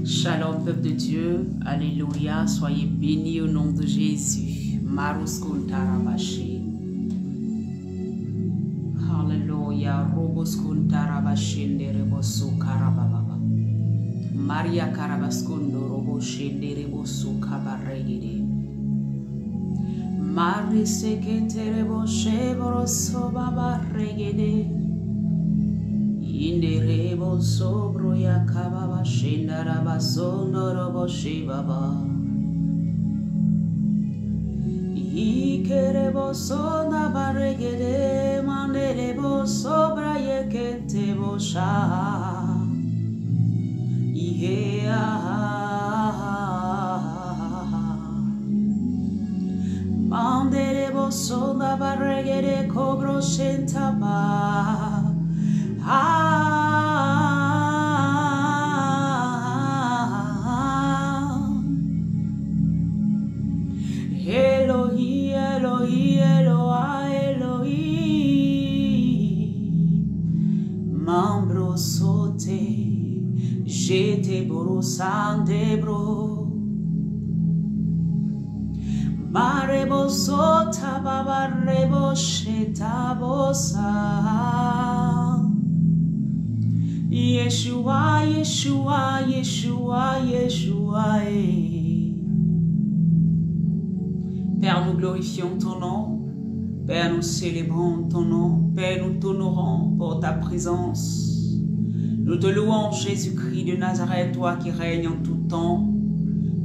Shalom, peuple de Dieu. Alléluia. Soyez bénis au nom de Jésus. Maruskun-tarabashi. Alléluia. Roboskun-tarabashin-derebosu-karabababa. Maria Karabaskundo Roboshin-derebosu-kabaregede. Mariseketerebo-sheboroso-babaregede. Inderebo sobro ya kababa shindaraba sondorobo shibaba. Ikerebo sonda baregede manderebo sobra yeketebo sha. Manderebo sonda baregede kobro shentaba. Elohi, Elohi, Eloa, Elohi. Mambro sote, jete boro sandebro. Marebo sota babarebo shetabosa. Yeshua, Yeshua, Yeshua, Yeshua. Père, nous glorifions ton nom. Père, nous célébrons ton nom. Père, nous t'honorons pour ta présence. Nous te louons, Jésus-Christ de Nazareth, toi qui règnes en tout temps.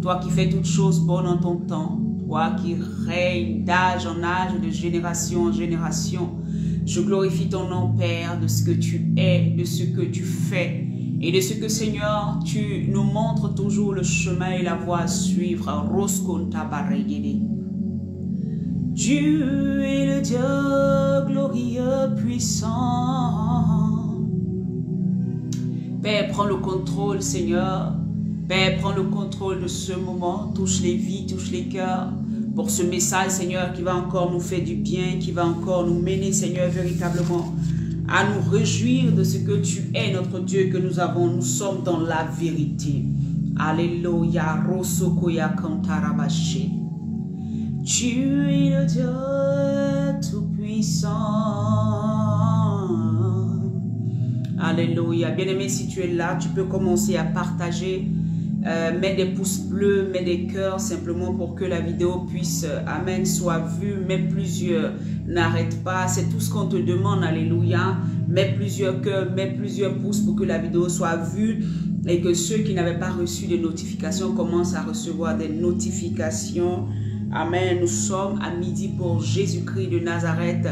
Toi qui fais toutes choses bonnes en ton temps. Toi qui règnes d'âge en âge, de génération en génération. Je glorifie ton nom, Père, de ce que tu es, de ce que tu fais et de ce que, Seigneur, tu nous montres toujours le chemin et la voie à suivre. Dieu est le Dieu glorieux, puissant. Père, prends le contrôle, Seigneur. Père, prends le contrôle de ce moment. Touche les vies, touche les cœurs. Pour ce message, Seigneur, qui va encore nous faire du bien, qui va encore nous mener, Seigneur, véritablement à nous réjouir de ce que tu es, notre Dieu, que nous avons. Nous sommes dans la vérité. Alléluia. Rosokoya kantarabashi. Tu es le Dieu tout-puissant. Alléluia. Bien-aimé, si tu es là, tu peux commencer à partager. Mets des pouces bleus, mets des cœurs, simplement pour que la vidéo puisse, amen, soit vue. Mets plusieurs, n'arrête pas. C'est tout ce qu'on te demande, alléluia. Mets plusieurs cœurs, mets plusieurs pouces pour que la vidéo soit vue. Et que ceux qui n'avaient pas reçu de notifications commencent à recevoir des notifications. Amen. Nous sommes à midi pour Jésus-Christ de Nazareth.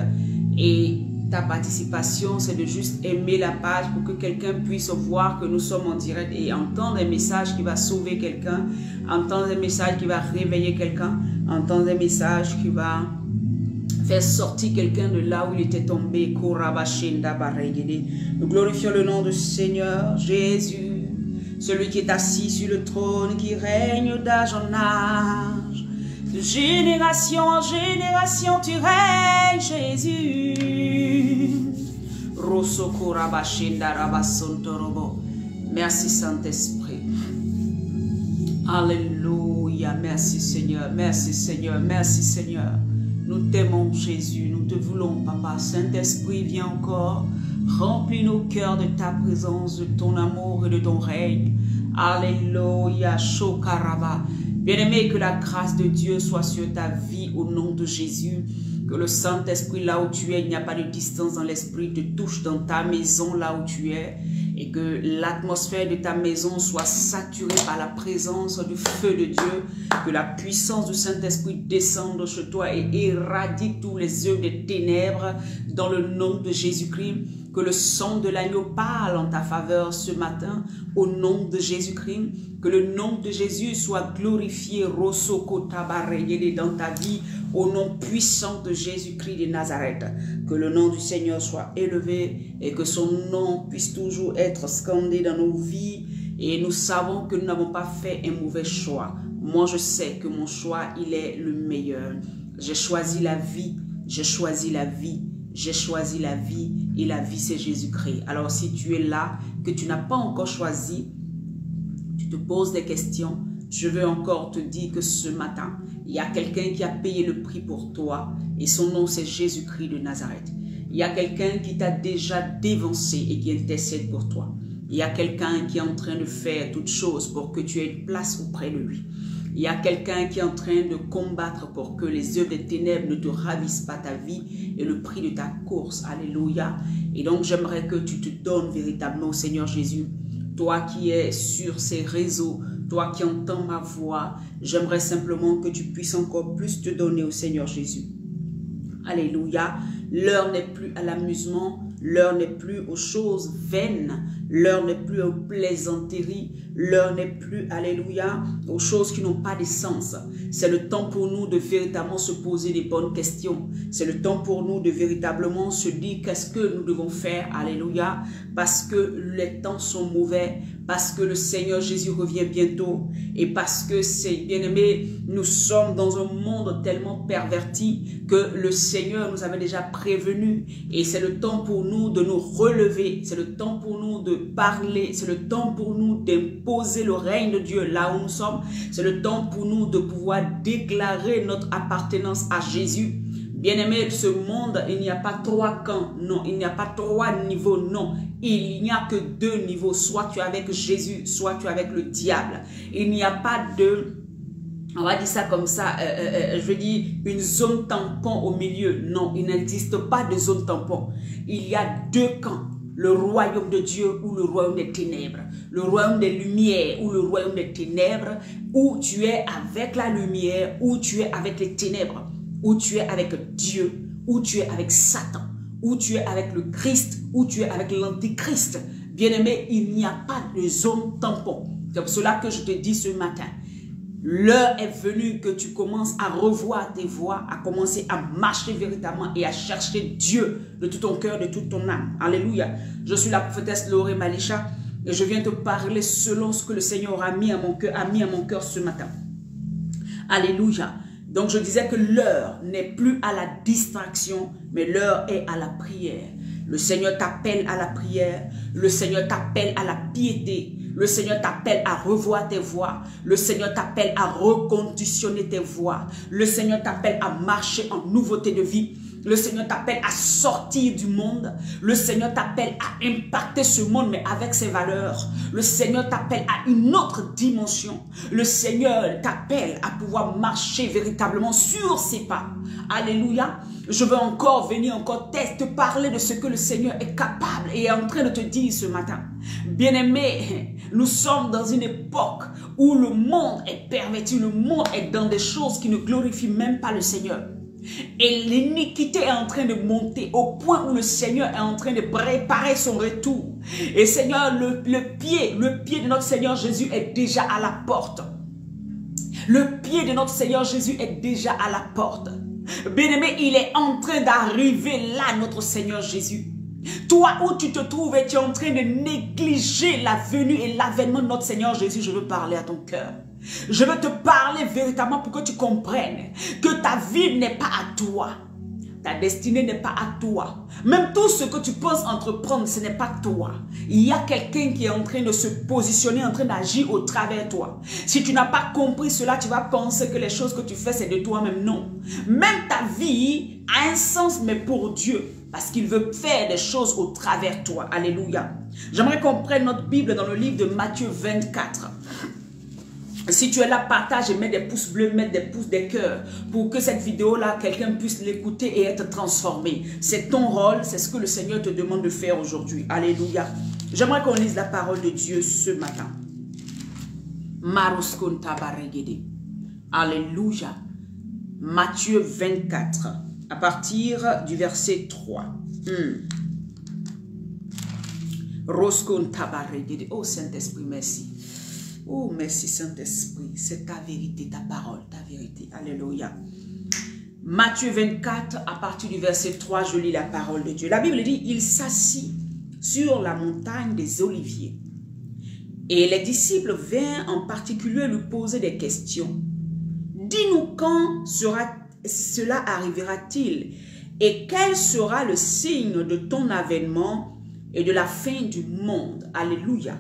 Et ta participation, c'est de juste aimer la page pour que quelqu'un puisse voir que nous sommes en direct et entendre un message qui va sauver quelqu'un, entendre un message qui va réveiller quelqu'un, entendre un message qui va faire sortir quelqu'un de là où il était tombé. Nous glorifions le nom du Seigneur Jésus, celui qui est assis sur le trône, qui règne d'âge en âge. De génération en génération, tu règnes, Jésus. Merci, Saint-Esprit. Alléluia. Merci, Seigneur. Merci, Seigneur. Merci, Seigneur. Nous t'aimons, Jésus. Nous te voulons, Papa. Saint-Esprit, viens encore. Remplis nos cœurs de ta présence, de ton amour et de ton règne. Alléluia. Shokaraba. Bien-aimé, que la grâce de Dieu soit sur ta vie au nom de Jésus. Que le Saint-Esprit, là où tu es, il n'y a pas de distance dans l'esprit, te touche dans ta maison, là où tu es. Et que l'atmosphère de ta maison soit saturée par la présence du feu de Dieu. Que la puissance du Saint-Esprit descende chez toi et éradique tous les œuvres des ténèbres dans le nom de Jésus-Christ. Que le sang de l'agneau parle en ta faveur ce matin au nom de Jésus-Christ. Que le nom de Jésus soit glorifié dans ta vie au nom puissant de Jésus-Christ de Nazareth. Que le nom du Seigneur soit élevé et que son nom puisse toujours être scandé dans nos vies. Et nous savons que nous n'avons pas fait un mauvais choix. Moi, je sais que mon choix, il est le meilleur. J'ai choisi la vie, j'ai choisi la vie. j'ai choisi la vie et la vie c'est Jésus-Christ. Alors si tu es là, que tu n'as pas encore choisi, tu te poses des questions, je veux encore te dire que ce matin, il y a quelqu'un qui a payé le prix pour toi et son nom c'est Jésus-Christ de Nazareth. Il y a quelqu'un qui t'a déjà dévancé et qui intercède pour toi. Il y a quelqu'un qui est en train de faire toutes choses pour que tu aies une place auprès de lui. Il y a quelqu'un qui est en train de combattre pour que les œuvres des ténèbres ne te ravissent pas ta vie et le prix de ta course. Alléluia. Et donc j'aimerais que tu te donnes véritablement au Seigneur Jésus. Toi qui es sur ces réseaux, toi qui entends ma voix, j'aimerais simplement que tu puisses encore plus te donner au Seigneur Jésus. Alléluia. L'heure n'est plus à l'amusement, l'heure n'est plus aux choses vaines, l'heure n'est plus aux plaisanteries, l'heure n'est plus, alléluia, aux choses qui n'ont pas de sens. C'est le temps pour nous de véritablement se poser des bonnes questions. C'est le temps pour nous de véritablement se dire qu'est-ce que nous devons faire, alléluia, parce que les temps sont mauvais, parce que le Seigneur Jésus revient bientôt et parce que c'est bien aimé, nous sommes dans un monde tellement perverti que le Seigneur nous avait déjà prévenu et c'est le temps pour nous de nous relever, c'est le temps pour nous de parler, c'est le temps pour nous d'imposer le règne de Dieu là où nous sommes, c'est le temps pour nous de pouvoir déclarer notre appartenance à Jésus. Bien-aimé, ce monde, il n'y a pas 3 camps, non, il n'y a pas 3 niveaux, non. Il n'y a que 2 niveaux, soit tu es avec Jésus, soit tu es avec le diable. Il n'y a pas de, on va dire ça comme ça, je veux dire une zone tampon au milieu. Non, il n'existe pas de zone tampon. Il y a 2 camps, le royaume de Dieu ou le royaume des ténèbres. Le royaume des lumières ou le royaume des ténèbres, où tu es avec la lumière, où tu es avec les ténèbres. Où tu es avec Dieu, où tu es avec Satan, où tu es avec le Christ, où tu es avec l'Antichrist. Bien-aimé, il n'y a pas de zone tampon. C'est pour cela que je te dis ce matin, l'heure est venue que tu commences à revoir tes voies, à commencer à marcher véritablement et à chercher Dieu de tout ton cœur, de toute ton âme. Alléluia. Je suis la prophétesse Loré Malisha et je viens te parler selon ce que le Seigneur a mis à mon cœur ce matin. Alléluia. Donc je disais que l'heure n'est plus à la distraction, mais l'heure est à la prière. Le Seigneur t'appelle à la prière, le Seigneur t'appelle à la piété, le Seigneur t'appelle à revoir tes voies, le Seigneur t'appelle à reconditionner tes voies, le Seigneur t'appelle à marcher en nouveauté de vie. Le Seigneur t'appelle à sortir du monde. Le Seigneur t'appelle à impacter ce monde, mais avec ses valeurs. Le Seigneur t'appelle à une autre dimension. Le Seigneur t'appelle à pouvoir marcher véritablement sur ses pas. Alléluia. Je veux encore venir, te parler de ce que le Seigneur est capable et est en train de te dire ce matin. Bien-aimé, nous sommes dans une époque où le monde est perverti. Le monde est dans des choses qui ne glorifient même pas le Seigneur. Et l'iniquité est en train de monter au point où le Seigneur est en train de préparer son retour. Et Seigneur, le pied de notre Seigneur Jésus est déjà à la porte. Le pied de notre Seigneur Jésus est déjà à la porte. Bien-aimé, il est en train d'arriver là, notre Seigneur Jésus. Toi où tu te trouves et tu es en train de négliger la venue et l'avènement de notre Seigneur Jésus, je veux parler à ton cœur. Je veux te parler véritablement pour que tu comprennes que ta vie n'est pas à toi. Ta destinée n'est pas à toi. Même tout ce que tu penses entreprendre, ce n'est pas toi. Il y a quelqu'un qui est en train de se positionner, en train d'agir au travers de toi. Si tu n'as pas compris cela, tu vas penser que les choses que tu fais, c'est de toi-même. Non. Même ta vie a un sens, mais pour Dieu. Parce qu'il veut faire des choses au travers de toi. Alléluia. J'aimerais qu'on prenne notre Bible dans le livre de Matthieu 24. Si tu es là, partage et mets des pouces bleus, mets des pouces des cœurs pour que cette vidéo-là, quelqu'un puisse l'écouter et être transformé. C'est ton rôle, c'est ce que le Seigneur te demande de faire aujourd'hui. Alléluia. J'aimerais qu'on lise la parole de Dieu ce matin. Alléluia. Matthieu 24, à partir du verset 3. Oh Saint-Esprit, merci. Oh, merci Saint-Esprit, c'est ta vérité, ta parole, ta vérité. Alléluia. Matthieu 24, à partir du verset 3, je lis la parole de Dieu. La Bible dit, il s'assit sur la montagne des Oliviers. Et les disciples vinrent en particulier lui poser des questions. Dis-nous quand cela arrivera-t-il Et quel sera le signe de ton avènement et de la fin du monde? Alléluia.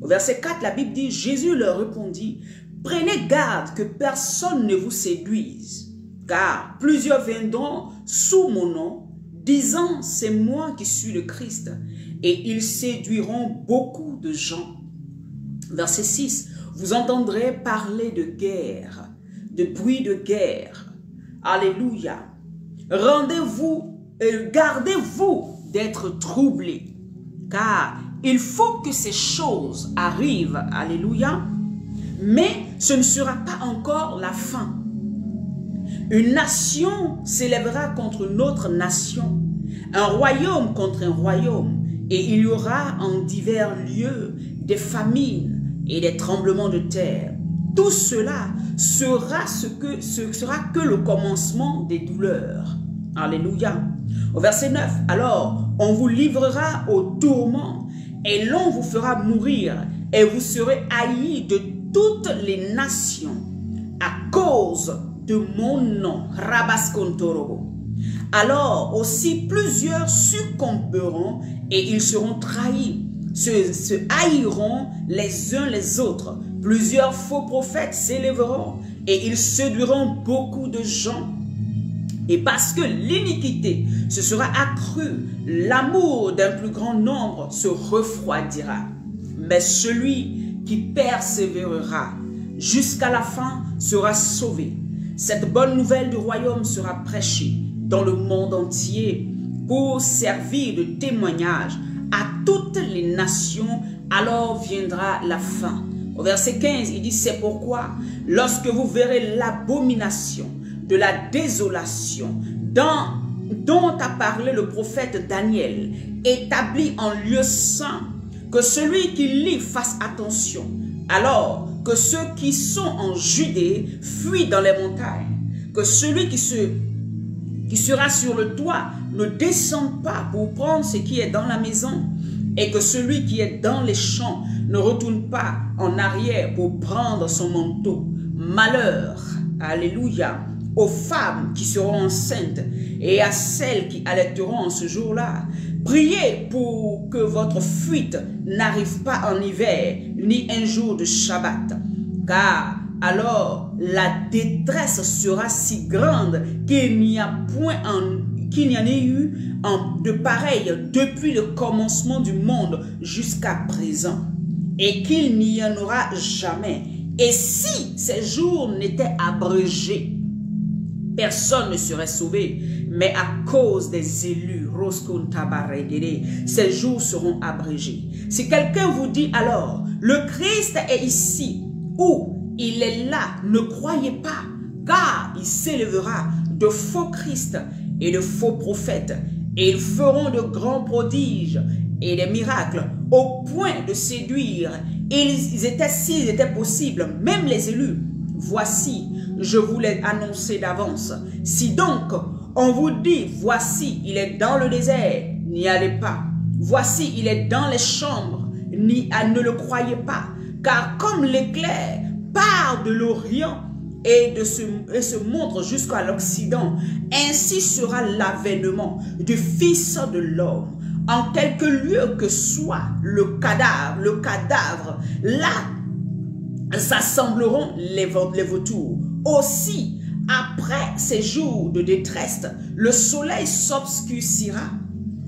Au verset 4, la Bible dit, Jésus leur répondit, prenez garde que personne ne vous séduise, car plusieurs viendront sous mon nom, disant, c'est moi qui suis le Christ, et ils séduiront beaucoup de gens. Verset 6, vous entendrez parler de guerre, de bruit de guerre. Alléluia. Rendez-vous, gardez-vous d'être troublés, car il faut que ces choses arrivent. Alléluia. Mais ce ne sera pas encore la fin. Une nation s'élèvera contre une autre nation, un royaume contre un royaume, et il y aura en divers lieux des famines et des tremblements de terre. Tout cela sera que le commencement des douleurs. Alléluia. Au verset 9, alors on vous livrera au tourment et l'on vous fera mourir et vous serez haïs de toutes les nations à cause de mon nom. Rabaskontorobo. Alors aussi plusieurs succomberont et ils seront trahis, se haïront les uns les autres. Plusieurs faux prophètes s'élèveront et ils séduiront beaucoup de gens. Et parce que l'iniquité se sera accrue, l'amour d'un plus grand nombre se refroidira. Mais celui qui persévérera jusqu'à la fin sera sauvé. Cette bonne nouvelle du royaume sera prêchée dans le monde entier pour servir de témoignage à toutes les nations. Alors viendra la fin. Au verset 15, il dit, c'est pourquoi, lorsque vous verrez l'abomination de la désolation dont a parlé le prophète Daniel, établi en lieu saint, que celui qui lit fasse attention, alors que ceux qui sont en Judée fuient dans les montagnes, que celui qui sera sur le toit ne descende pas pour prendre ce qui est dans la maison, et que celui qui est dans les champs ne retourne pas en arrière pour prendre son manteau. Malheur, alléluia, aux femmes qui seront enceintes et à celles qui allaiteront en ce jour-là. Priez pour que votre fuite n'arrive pas en hiver, ni un jour de Shabbat, car alors la détresse sera si grande qu'il n'y en ait eu de pareil depuis le commencement du monde jusqu'à présent, et qu'il n'y en aura jamais. Et si ces jours n'étaient abrégés, personne ne serait sauvé, mais à cause des élus, ces jours seront abrégés. Si quelqu'un vous dit alors, le Christ est ici, ou il est là, ne croyez pas, car il s'élèvera de faux Christ et de faux prophètes, et ils feront de grands prodiges et des miracles, au point de séduire, s'ils étaient possibles, même les élus. Voici, je vous l'ai annoncé d'avance. Si donc on vous dit, voici, il est dans le désert, n'y allez pas. Voici, il est dans les chambres, ne le croyez pas. Car comme l'éclair part de l'Orient et se montre jusqu'à l'Occident, ainsi sera l'avènement du Fils de l'homme. En quelque lieu que soit le cadavre, là s'assembleront les vautours. Aussi, après ces jours de détresse, le soleil s'obscurcira,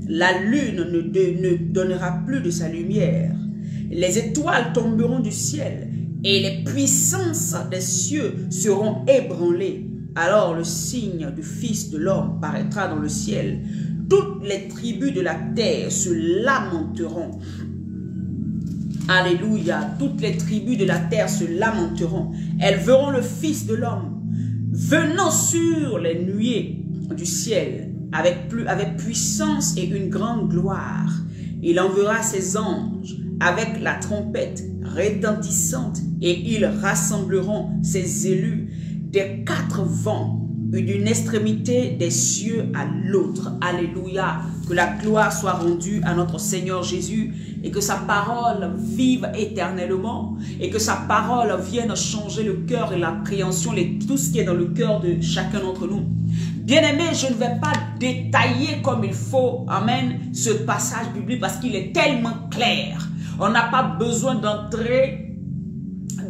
la lune ne donnera plus de sa lumière, les étoiles tomberont du ciel et les puissances des cieux seront ébranlées. Alors le signe du Fils de l'homme paraîtra dans le ciel. Toutes les tribus de la terre se lamenteront. Alléluia, toutes les tribus de la terre se lamenteront. Elles verront le Fils de l'homme venant sur les nuées du ciel avec puissance et une grande gloire. Il enverra ses anges avec la trompette retentissante et ils rassembleront ses élus des quatre vents et d'une extrémité des cieux à l'autre. Alléluia. Que la gloire soit rendue à notre Seigneur Jésus et que sa parole vive éternellement et que sa parole vienne changer le cœur et l'appréhension, tout ce qui est dans le cœur de chacun d'entre nous. Bien-aimé, je ne vais pas détailler comme il faut, amen, ce passage biblique parce qu'il est tellement clair. On n'a pas besoin d'entrer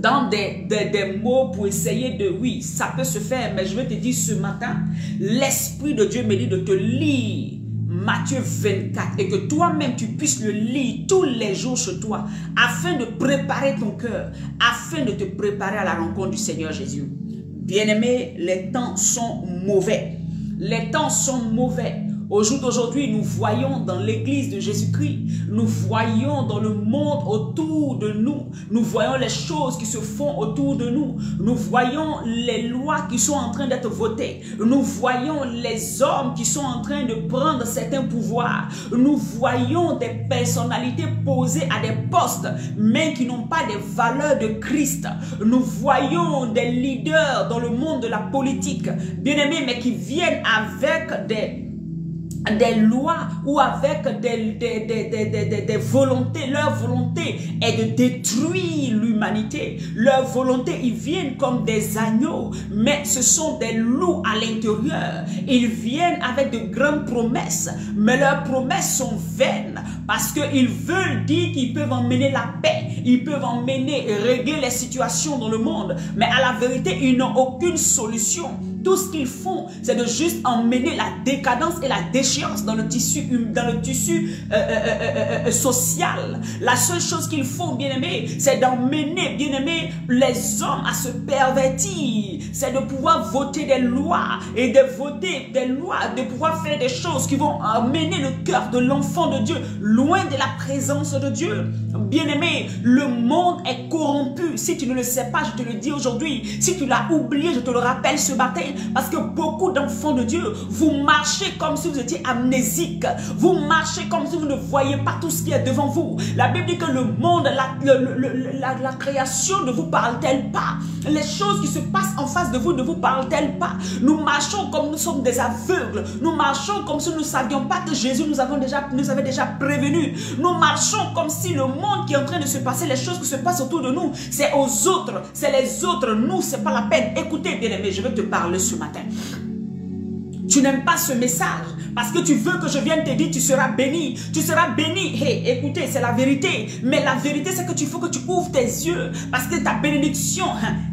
dans des mots pour essayer de... Oui, ça peut se faire, mais je vais te dire ce matin, l'Esprit de Dieu me dit de te lire Matthieu 24 et que toi-même tu puisses le lire tous les jours chez toi afin de préparer ton cœur, afin de te préparer à la rencontre du Seigneur Jésus. Bien-aimés, les temps sont mauvais. Les temps sont mauvais. Au jour d'aujourd'hui, nous voyons dans l'église de Jésus-Christ, nous voyons dans le monde autour de nous, nous voyons les choses qui se font autour de nous, nous voyons les lois qui sont en train d'être votées, nous voyons les hommes qui sont en train de prendre certains pouvoirs, nous voyons des personnalités posées à des postes, mais qui n'ont pas des valeurs de Christ. Nous voyons des leaders dans le monde de la politique, bien-aimés, mais qui viennent avec des lois ou avec des volontés. Leur volonté est de détruire l'humanité. Leur volonté, ils viennent comme des agneaux, mais ce sont des loups à l'intérieur. Ils viennent avec de grandes promesses, mais leurs promesses sont vaines parce qu'ils veulent dire qu'ils peuvent emmener la paix, ils peuvent emmener et régler les situations dans le monde, mais à la vérité, ils n'ont aucune solution. Tout ce qu'ils font, c'est de juste emmener la décadence et la déchéance dans le tissu social. La seule chose qu'ils font, bien-aimés, c'est d'emmener, bien-aimés, les hommes à se pervertir. C'est de pouvoir voter des lois et de voter des lois, de pouvoir faire des choses qui vont emmener le cœur de l'enfant de Dieu loin de la présence de Dieu. Bien-aimé, le monde est corrompu. Si tu ne le sais pas, je te le dis aujourd'hui. Si tu l'as oublié, je te le rappelle ce matin. Parce que beaucoup d'enfants de Dieu, vous marchez comme si vous étiez amnésiques. Vous marchez comme si vous ne voyez pas tout ce qui est devant vous. La Bible dit que le monde, la création ne vous parle-t-elle pas? Les choses qui se passent en face de vous ne vous parlent-elles pas? Nous marchons comme nous sommes des aveugles. Nous marchons comme si nous ne savions pas que Jésus nous avait déjà prévenus. Nous marchons comme si le monde qui est en train de se passer, les choses qui se passent autour de nous, c'est aux autres, c'est les autres. Nous, c'est pas la peine. Écoutez, bien-aimé, je vais te parler ce matin. Tu n'aimes pas ce message parce que tu veux que je vienne te dire tu seras béni. Tu seras béni. Hey, écoutez, c'est la vérité. Mais la vérité, c'est que tu faut que tu ouvres tes yeux parce que ta bénédiction,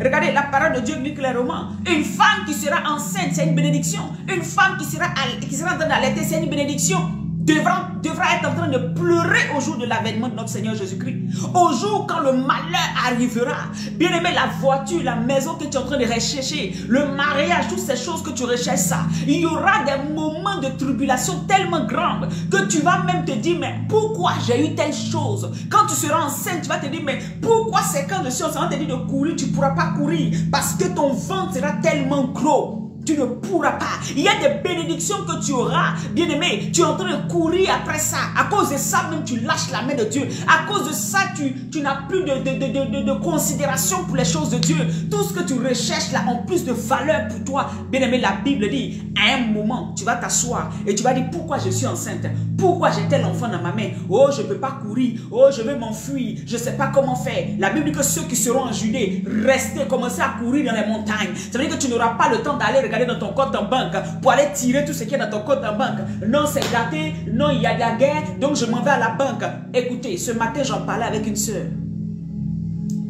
regardez, la parole de Dieu dit clairement, une femme qui sera enceinte, c'est une bénédiction. Une femme qui sera en train d'allaiter, c'est une bénédiction. Devra être en train de pleurer au jour de l'avènement de notre Seigneur Jésus-Christ. Au jour quand le malheur arrivera. Bien aimé, la voiture, la maison que tu es en train de rechercher, le mariage, toutes ces choses que tu recherches, ça. Il y aura des moments de tribulation tellement grandes que tu vas même te dire, mais pourquoi j'ai eu telle chose? Quand tu seras enceinte, tu vas te dire, mais pourquoi c'est quand je suis enceinte, on va te dire de courir, tu ne pourras pas courir parce que ton ventre sera tellement gros. Tu ne pourras pas. Il y a des bénédictions que tu auras. Bien-aimé, tu es en train de courir après ça. À cause de ça, même tu lâches la main de Dieu. À cause de ça, tu n'as plus de considération pour les choses de Dieu. Tout ce que tu recherches là, en plus de valeur pour toi. Bien-aimé, la Bible dit, à un moment, tu vas t'asseoir et tu vas dire, pourquoi je suis enceinte? Pourquoi j'ai tel enfant dans ma main? Oh, je ne peux pas courir. Oh, je vais m'enfuir. Je ne sais pas comment faire. La Bible dit que ceux qui seront en Judée, restez, commencez à courir dans les montagnes. Ça veut dire que tu n'auras pas le temps d'aller regarder dans ton compte en banque pour aller tirer tout ce qui est dans ton compte en banque. Non, c'est gâté. Non, il y a de la guerre. Donc, je m'en vais à la banque. Écoutez, ce matin, j'en parlais avec une soeur.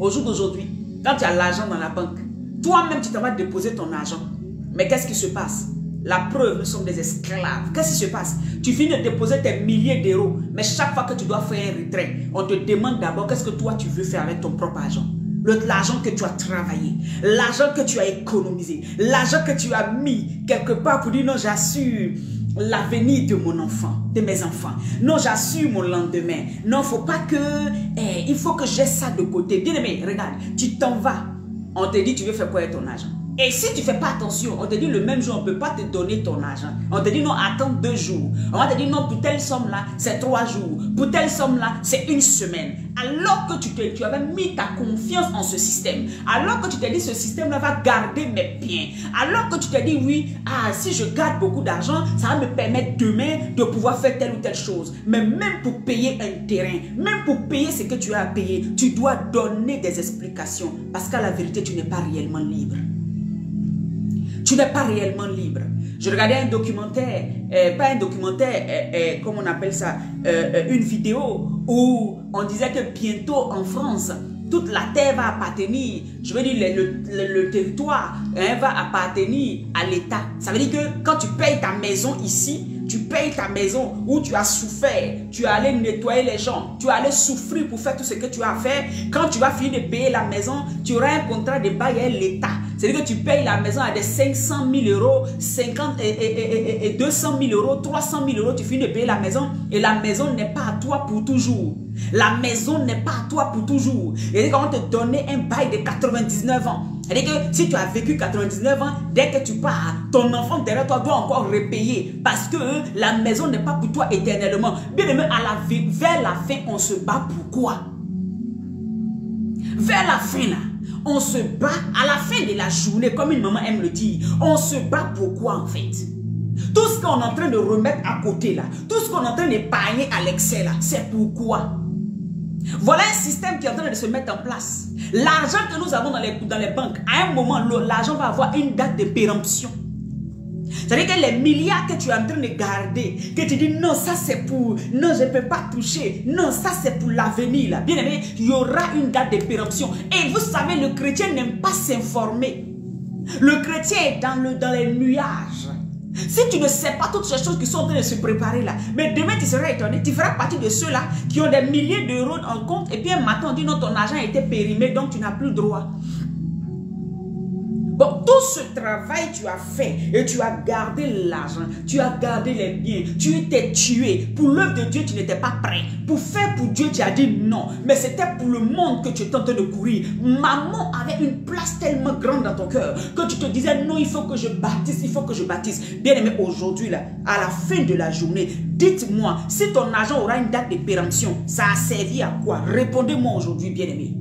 Au jour d'aujourd'hui, quand tu as l'argent dans la banque, toi-même, tu t'en vas déposer ton argent. Mais qu'est-ce qui se passe? La preuve, nous sommes des esclaves. Qu'est-ce qui se passe? Tu finis de déposer tes milliers d'euros, mais chaque fois que tu dois faire un retrait, on te demande d'abord qu'est-ce que toi tu veux faire avec ton propre argent. L'argent que tu as travaillé, l'argent que tu as économisé, l'argent que tu as mis quelque part pour dire non, j'assure l'avenir de mon enfant, de mes enfants. Non, j'assure mon lendemain. Non, faut pas que... il faut que j'ai ça de côté. Bien aimé, regarde, tu t'en vas. On te dit, tu veux faire quoi avec ton argent? Et si tu ne fais pas attention, on te dit le même jour, on ne peut pas te donner ton argent. On te dit non, attends 2 jours. On va te dire non, pour telle somme-là, c'est 3 jours. Pour telle somme-là, c'est 1 semaine. Alors que tu avais mis ta confiance en ce système. Alors que tu t'es dit ce système-là va garder mes biens. Alors que tu t'es dit oui, si je garde beaucoup d'argent, ça va me permettre demain de pouvoir faire telle ou telle chose. Mais même pour payer un terrain, même pour payer ce que tu as à payer, tu dois donner des explications. Parce qu'à la vérité, tu n'es pas réellement libre. Tu n'es pas réellement libre. Je regardais un documentaire, pas un documentaire, comment on appelle ça, une vidéo où on disait que bientôt en France, toute la terre va appartenir, je veux dire le territoire va appartenir à l'État. Ça veut dire que quand tu payes ta maison ici, tu payes ta maison où tu as souffert, tu es allé nettoyer les gens, tu es allé souffrir pour faire tout ce que tu as fait. Quand tu vas finir de payer la maison, tu auras un contrat de bail à l'État. C'est-à-dire que tu payes la maison à des 500 000 euros, 50 et 200 000 euros, 300 000 euros, tu finis de payer la maison et la maison n'est pas à toi pour toujours. La maison n'est pas à toi pour toujours. Et quand on te donnait un bail de 99 ans, c'est-à-dire que si tu as vécu 99 ans, dès que tu pars, ton enfant derrière toi doit encore repayer parce que la maison n'est pas pour toi éternellement. Bien aimé, vers la fin, on se bat pour quoi? Vers la fin là, on se bat à la fin de la journée, comme une maman aime le dire. On se bat pour quoi en fait? Tout ce qu'on est en train de remettre à côté là, tout ce qu'on est en train d'épargner à l'excès là, c'est pourquoi? Voilà un système qui est en train de se mettre en place. L'argent que nous avons dans les banques, à un moment, l'argent va avoir une date de péremption. C'est-à-dire que les milliards que tu es en train de garder, que tu dis non, ça c'est pour, non, je ne peux pas toucher, non, ça c'est pour l'avenir là. Bien aimé, il y aura une date de péremption. Et vous savez, le chrétien n'aime pas s'informer. Le chrétien est dans les nuages. Si tu ne sais pas toutes ces choses qui sont en train de se préparer là, mais demain tu seras étonné, tu feras partie de ceux-là qui ont des milliers d'euros en compte et puis un matin on dit non, ton argent a été périmé donc tu n'as plus droit. Bon, tout ce travail tu as fait et tu as gardé l'argent, tu as gardé les biens, tu t'es tué. Pour l'œuvre de Dieu, tu n'étais pas prêt. Pour faire pour Dieu, tu as dit non. Mais c'était pour le monde que tu étais en train de courir. Maman avait une place tellement grande dans ton cœur que tu te disais non, il faut que je baptise, il faut que je baptise. Bien aimé, aujourd'hui, là, à la fin de la journée, dites-moi, si ton argent aura une date de péremption, ça a servi à quoi? Répondez-moi aujourd'hui, bien aimé.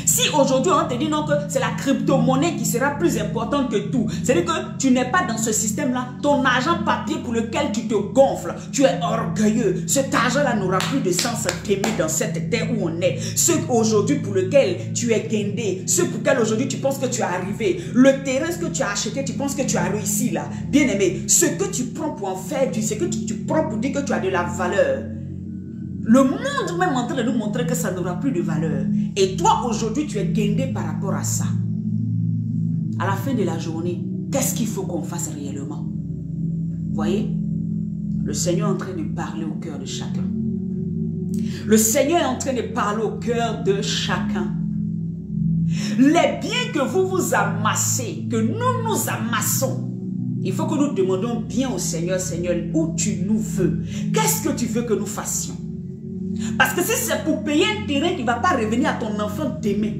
Si aujourd'hui on te dit non que c'est la crypto-monnaie qui sera plus importante que tout, c'est-à-dire que tu n'es pas dans ce système-là, ton argent papier pour lequel tu te gonfles, tu es orgueilleux, cet argent-là n'aura plus de sens t'aimer dans cette terre où on est. Ceux aujourd'hui pour lequel tu es guindé, ceux pour lesquels aujourd'hui tu penses que tu es arrivé, le terrain que tu as acheté, tu penses que tu as réussi là, bien aimé, ce que tu prends pour en faire, ce que tu prends pour dire que tu as de la valeur. Le monde même en train de nous montrer que ça n'aura plus de valeur. Et toi, aujourd'hui, tu es guindé par rapport à ça. À la fin de la journée, qu'est-ce qu'il faut qu'on fasse réellement? Voyez, le Seigneur est en train de parler au cœur de chacun. Le Seigneur est en train de parler au cœur de chacun. Les biens que vous vous amassez, que nous nous amassons, il faut que nous demandions bien au Seigneur, Seigneur, où tu nous veux? Qu'est-ce que tu veux que nous fassions? Parce que si c'est pour payer un terrain qui ne va pas revenir à ton enfant demain,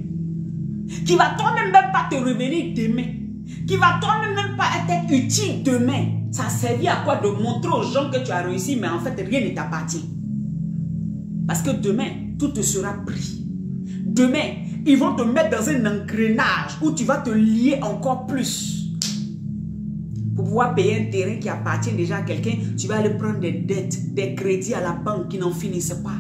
qui va toi-même même pas te revenir demain, qui va toi-même même pas être utile demain, ça servit à quoi de montrer aux gens que tu as réussi, mais en fait rien ne t'appartient. Parce que demain, tout te sera pris. Demain, ils vont te mettre dans un engrenage où tu vas te lier encore plus. Pour pouvoir payer un terrain qui appartient déjà à quelqu'un, tu vas aller prendre des dettes, des crédits à la banque qui n'en finissent pas.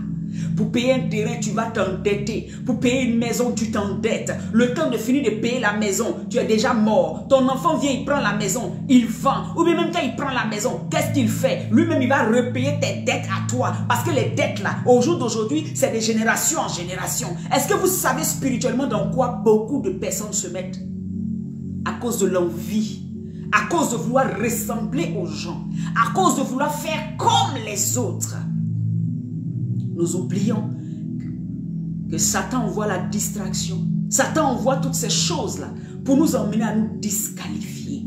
Pour payer un terrain, tu vas t'endetter. Pour payer une maison, tu t'endettes. Le temps de finir de payer la maison, tu es déjà mort. Ton enfant vient, il prend la maison, il vend. Ou bien même quand il prend la maison, qu'est-ce qu'il fait? Lui-même, il va repayer tes dettes à toi. Parce que les dettes là, au jour d'aujourd'hui, c'est de génération en génération. Est-ce que vous savez spirituellement dans quoi beaucoup de personnes se mettent? À cause de l'envie. À cause de vouloir ressembler aux gens. À cause de vouloir faire comme les autres. Nous oublions que Satan envoie la distraction. Satan envoie toutes ces choses-là pour nous emmener à nous disqualifier.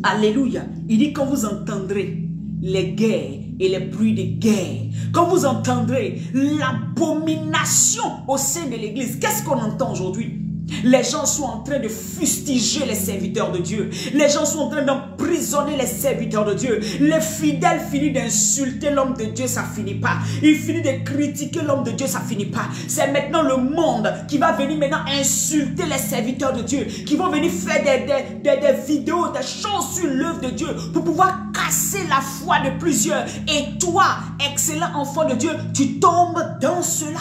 Alléluia. Il dit quand vous entendrez les guerres et les bruits de guerre, quand vous entendrez l'abomination au sein de l'église, qu'est-ce qu'on entend aujourd'hui? Les gens sont en train de fustiger les serviteurs de Dieu. Les gens sont en train d'emprisonner les serviteurs de Dieu. Les fidèles finissent d'insulter l'homme de Dieu, ça finit pas. Ils finissent de critiquer l'homme de Dieu, ça finit pas. C'est maintenant le monde qui va venir maintenant insulter les serviteurs de Dieu, qui vont venir faire des vidéos, des choses sur l'œuvre de Dieu pour pouvoir casser la foi de plusieurs. Et toi, excellent enfant de Dieu, tu tombes dans cela.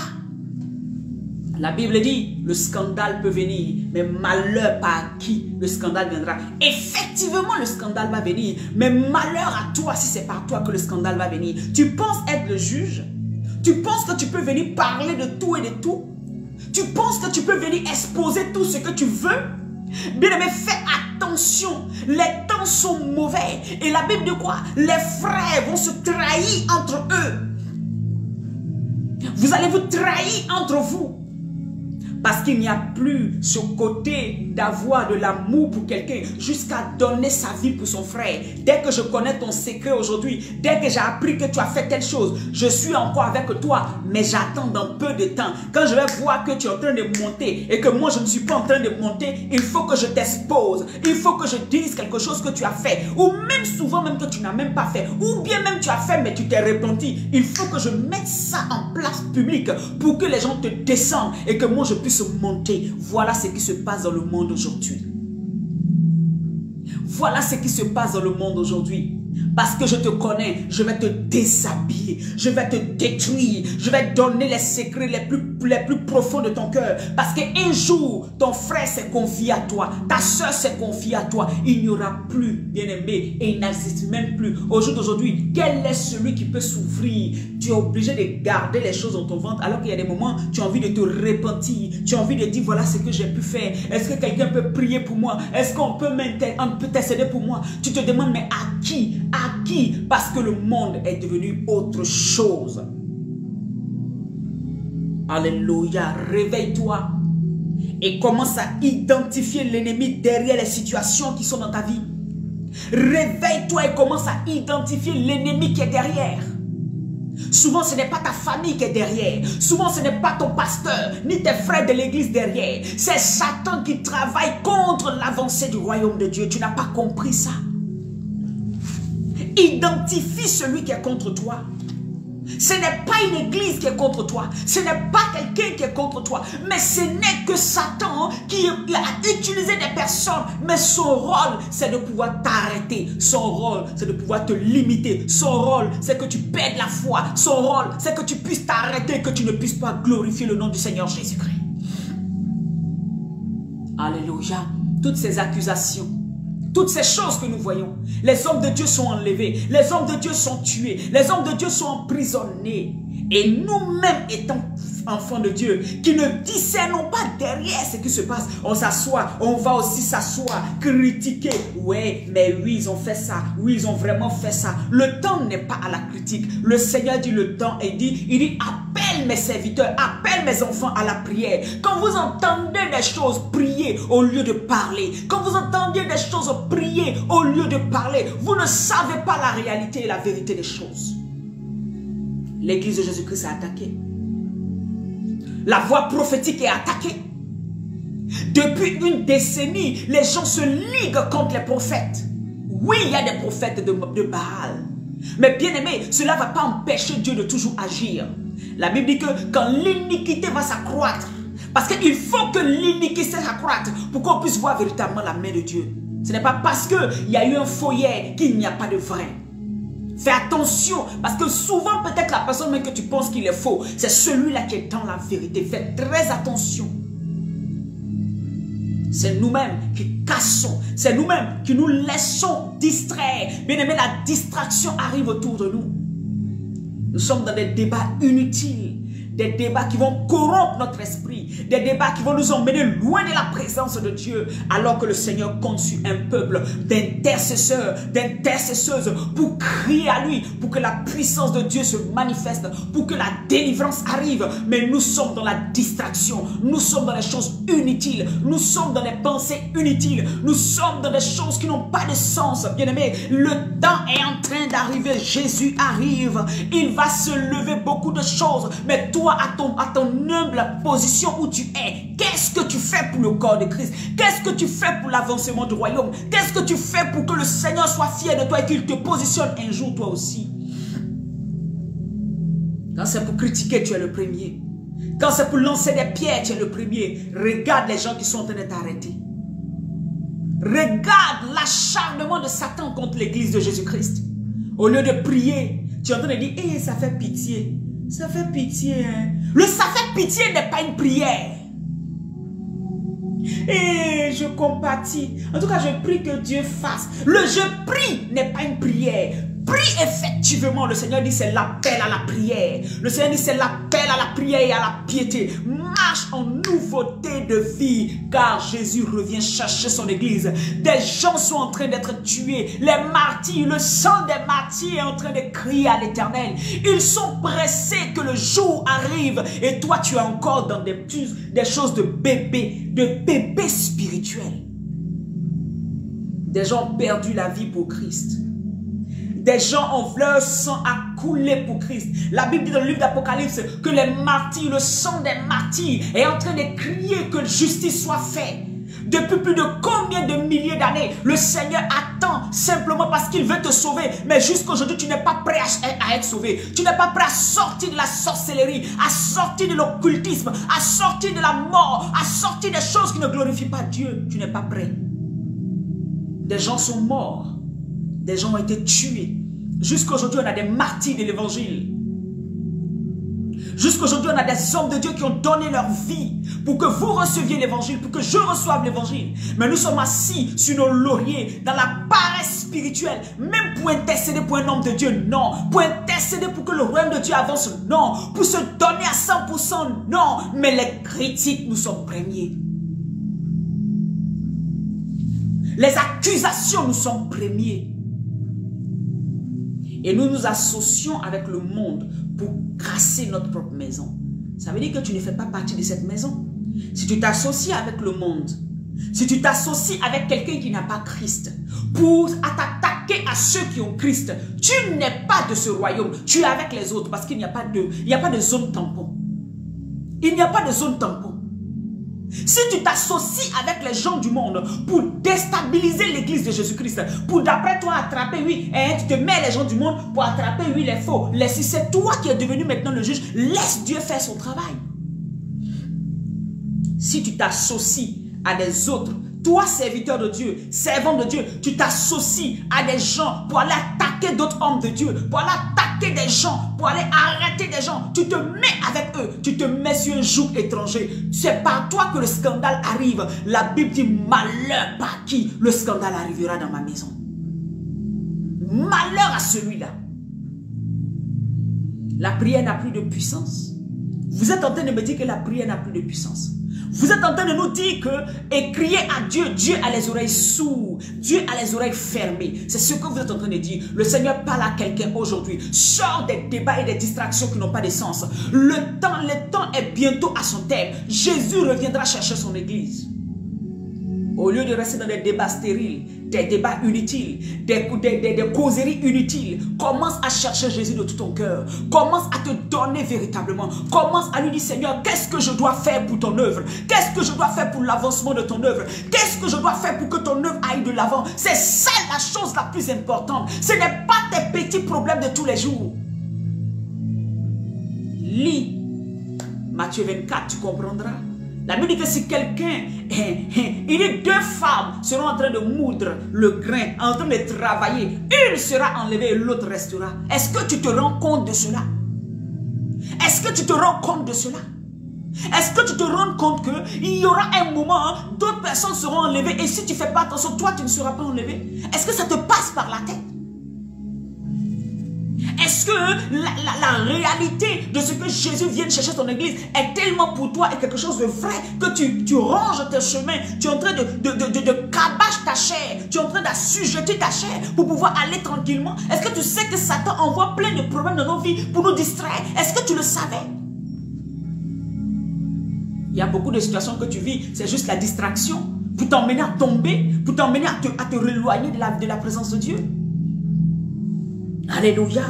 La Bible dit, le scandale peut venir, mais malheur par qui le scandale viendra. Effectivement, le scandale va venir, mais malheur à toi si c'est par toi que le scandale va venir. Tu penses être le juge? Tu penses que tu peux venir parler de tout et de tout? Tu penses que tu peux venir exposer tout ce que tu veux? Bien-aimé, fais attention. Les temps sont mauvais. Et la Bible dit quoi? Les frères vont se trahir entre eux. Vous allez vous trahir entre vous. Parce qu'il n'y a plus ce côté d'avoir de l'amour pour quelqu'un jusqu'à donner sa vie pour son frère. Dès que je connais ton secret aujourd'hui, dès que j'ai appris que tu as fait telle chose, je suis encore avec toi, mais j'attends dans peu de temps. Quand je vais voir que tu es en train de monter et que moi je ne suis pas en train de monter, il faut que je t'expose. Il faut que je dise quelque chose que tu as fait. Ou même souvent même que tu n'as même pas fait. Ou bien même tu as fait mais tu t'es repenti. Il faut que je mette ça en place publique pour que les gens te descendent et que moi je puisse monter. Voilà ce qui se passe dans le monde aujourd'hui. Voilà ce qui se passe dans le monde aujourd'hui. Parce que je te connais, je vais te déshabiller, je vais te détruire, je vais te donner les secrets les plus profonds de ton cœur. Parce qu'un jour, ton frère s'est confié à toi, ta soeur s'est confiée à toi. Il n'y aura plus, bien-aimé, et il n'existe même plus. Au jour d'aujourd'hui, quel est celui qui peut s'ouvrir? Tu es obligé de garder les choses dans ton ventre, alors qu'il y a des moments, tu as envie de te repentir, tu as envie de dire, voilà ce que j'ai pu faire. Est-ce que quelqu'un peut prier pour moi? Est-ce qu'on peut t'aider pour moi? Tu te demandes, mais à qui? À qui? Parce que le monde est devenu autre chose. Alléluia. Réveille-toi et commence à identifier l'ennemi derrière les situations qui sont dans ta vie. Réveille-toi et commence à identifier l'ennemi qui est derrière. Souvent, ce n'est pas ta famille qui est derrière. Souvent, ce n'est pas ton pasteur, ni tes frères de l'église derrière. C'est Satan qui travaille contre l'avancée du royaume de Dieu. Tu n'as pas compris ça. Identifie celui qui est contre toi. Ce n'est pas une église qui est contre toi. Ce n'est pas quelqu'un qui est contre toi. Mais ce n'est que Satan qui a utilisé des personnes. Mais son rôle, c'est de pouvoir t'arrêter. Son rôle, c'est de pouvoir te limiter. Son rôle, c'est que tu perdes la foi. Son rôle, c'est que tu puisses t'arrêter, que tu ne puisses pas glorifier le nom du Seigneur Jésus-Christ. Alléluia. Toutes ces accusations, toutes ces choses que nous voyons, les hommes de Dieu sont enlevés, les hommes de Dieu sont tués, les hommes de Dieu sont emprisonnés. Et nous-mêmes étant enfants de Dieu, qui ne discernons pas derrière ce qui se passe, on s'assoit, on va aussi s'asseoir, critiquer. Ouais, mais oui, ils ont fait ça, oui, ils ont vraiment fait ça. Le temps n'est pas à la critique. Le Seigneur dit le temps et il dit appelle mes serviteurs, appelle mes enfants à la prière. Quand vous entendez des choses, priez au lieu de parler. Quand vous entendez des choses, priez au lieu de parler. Vous ne savez pas la réalité et la vérité des choses. L'église de Jésus-Christ est attaquée. La voix prophétique est attaquée. Depuis une décennie, les gens se liguent contre les prophètes. Oui, il y a des prophètes de Baal. Mais bien aimé, cela ne va pas empêcher Dieu de toujours agir. La Bible dit que quand l'iniquité va s'accroître, parce qu'il faut que l'iniquité s'accroître pour qu'on puisse voir véritablement la main de Dieu. Ce n'est pas parce qu'il y a eu un faux hier qu'il n'y a pas de vrai. Fais attention, parce que souvent peut-être la personne même que tu penses qu'il est faux, c'est celui-là qui est dans la vérité. Fais très attention. C'est nous-mêmes qui cassons, c'est nous-mêmes qui nous laissons distraire. Bien aimé, la distraction arrive autour de nous. Nous sommes dans des débats inutiles. Des débats qui vont corrompre notre esprit. Des débats qui vont nous emmener loin de la présence de Dieu. Alors que le Seigneur compte sur un peuple d'intercesseurs, d'intercesseuses pour crier à lui. Pour que la puissance de Dieu se manifeste. Pour que la délivrance arrive. Mais nous sommes dans la distraction. Nous sommes dans les choses inutiles. Nous sommes dans les pensées inutiles. Nous sommes dans des choses qui n'ont pas de sens. Bien-aimé, le temps est en train d'arriver. Jésus arrive. Il va se lever beaucoup de choses. Mais toi, à ton humble position où tu es, qu'est-ce que tu fais pour le corps de Christ? Qu'est-ce que tu fais pour l'avancement du royaume? Qu'est-ce que tu fais pour que le Seigneur soit fier de toi et qu'il te positionne un jour toi aussi? Quand c'est pour critiquer, tu es le premier. Quand c'est pour lancer des pierres, tu es le premier. Regarde les gens qui sont en train de t'arrêter. Regarde l'acharnement de Satan contre l'église de Jésus-Christ. Au lieu de prier, tu es en train de dire, ça fait pitié. Ça fait pitié, hein. Le ça fait pitié n'est pas une prière. Et je compatis. En tout cas, je prie que Dieu fasse. Le je prie n'est pas une prière. Prie effectivement. Le Seigneur dit c'est l'appel à la prière. Le Seigneur dit c'est l'appel à la prière et à la piété. Marche en nouveauté de vie. Car Jésus revient chercher son église. Des gens sont en train d'être tués. Les martyrs, le sang des martyrs est en train de crier à l'Éternel. Ils sont pressés que le jour arrive. Et toi tu es encore dans des choses de bébé spirituel. Des gens ont perdu la vie pour Christ. Des gens ont leur sang à couler pour Christ. La Bible dit dans le livre d'Apocalypse que les martyrs, le sang des martyrs est en train de crier que justice soit faite. Depuis plus de combien de milliers d'années, le Seigneur attend simplement parce qu'il veut te sauver. Mais jusqu'aujourd'hui, tu n'es pas prêt à être sauvé. Tu n'es pas prêt à sortir de la sorcellerie, à sortir de l'occultisme, à sortir de la mort, à sortir des choses qui ne glorifient pas Dieu. Tu n'es pas prêt. Des gens sont morts. Des gens ont été tués. Jusqu'aujourd'hui, on a des martyrs de l'évangile. Jusqu'aujourd'hui, on a des hommes de Dieu qui ont donné leur vie pour que vous receviez l'évangile, pour que je reçoive l'évangile. Mais nous sommes assis sur nos lauriers, dans la paresse spirituelle, même pour intercéder pour un homme de Dieu, non. Pour intercéder pour que le royaume de Dieu avance, non. Pour se donner à 100%, non. Mais les critiques, nous sommes premiers. Les accusations, nous sommes premiers. Et nous nous associons avec le monde pour casser notre propre maison. Ça veut dire que tu ne fais pas partie de cette maison. Si tu t'associes avec le monde, si tu t'associes avec quelqu'un qui n'a pas Christ, pour t'attaquer à ceux qui ont Christ, tu n'es pas de ce royaume. Tu es avec les autres parce qu'il n'y a pas de zone tampon. Il n'y a pas de zone tampon. Si tu t'associes avec les gens du monde pour déstabiliser l'église de Jésus-Christ, pour d'après toi attraper, oui, tu te mets les gens du monde pour attraper, oui, les faux. Si c'est toi qui es devenu maintenant le juge, laisse Dieu faire son travail. Si tu t'associes à des autres, toi serviteur de Dieu, servant de Dieu, tu t'associes à des gens pour aller attaquer d'autres hommes de Dieu, pour aller attaquer des gens, pour aller arrêter des gens, tu te mets avec eux, tu te mets sur un joug étranger. C'est par toi que le scandale arrive. La Bible dit malheur par qui le scandale arrivera dans ma maison. Malheur à celui-là. La prière n'a plus de puissance. Vous êtes en train de me dire que la prière n'a plus de puissance. Vous êtes en train de nous dire que et crier à Dieu, Dieu a les oreilles sourdes, Dieu a les oreilles fermées. C'est ce que vous êtes en train de dire. Le Seigneur parle à quelqu'un aujourd'hui. Sors des débats et des distractions qui n'ont pas de sens. Le temps est bientôt à son terme. Jésus reviendra chercher son église. Au lieu de rester dans des débats stériles, des débats inutiles, des causeries inutiles, commence à chercher Jésus de tout ton cœur. Commence à te donner véritablement. Commence à lui dire, Seigneur, qu'est-ce que je dois faire pour ton œuvre? Qu'est-ce que je dois faire pour l'avancement de ton œuvre? Qu'est-ce que je dois faire pour que ton œuvre aille de l'avant? C'est ça la chose la plus importante. Ce n'est pas tes petits problèmes de tous les jours. Lis Matthieu 24, tu comprendras. La Bible dit que si quelqu'un, il dit deux femmes seront en train de moudre le grain, en train de travailler. Une sera enlevée et l'autre restera. Est-ce que tu te rends compte de cela? Est-ce que tu te rends compte de cela? Est-ce que tu te rends compte qu'il y aura un moment, d'autres personnes seront enlevées et si tu ne fais pas attention, toi tu ne seras pas enlevé? Est-ce que ça te passe par la tête? Est-ce que la réalité de ce que Jésus vient chercher ton église est tellement pour toi et quelque chose de vrai que tu ranges tes chemins, tu es en train de cabache ta chair, tu es en train d'assujettir ta chair pour pouvoir aller tranquillement? Est-ce que tu sais que Satan envoie plein de problèmes dans nos vies pour nous distraire? Est-ce que tu le savais? Il y a beaucoup de situations que tu vis, c'est juste la distraction pour t'emmener à tomber, pour t'emmener à te réloigner de la présence de Dieu. Alléluia.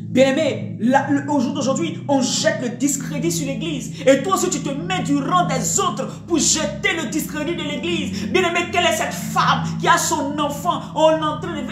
Bien-aimé, au jour d'aujourd'hui, on jette le discrédit sur l'église. Et toi aussi, tu te mets du rang des autres pour jeter le discrédit de l'église. Bien-aimé, quelle est cette femme qui a son enfant?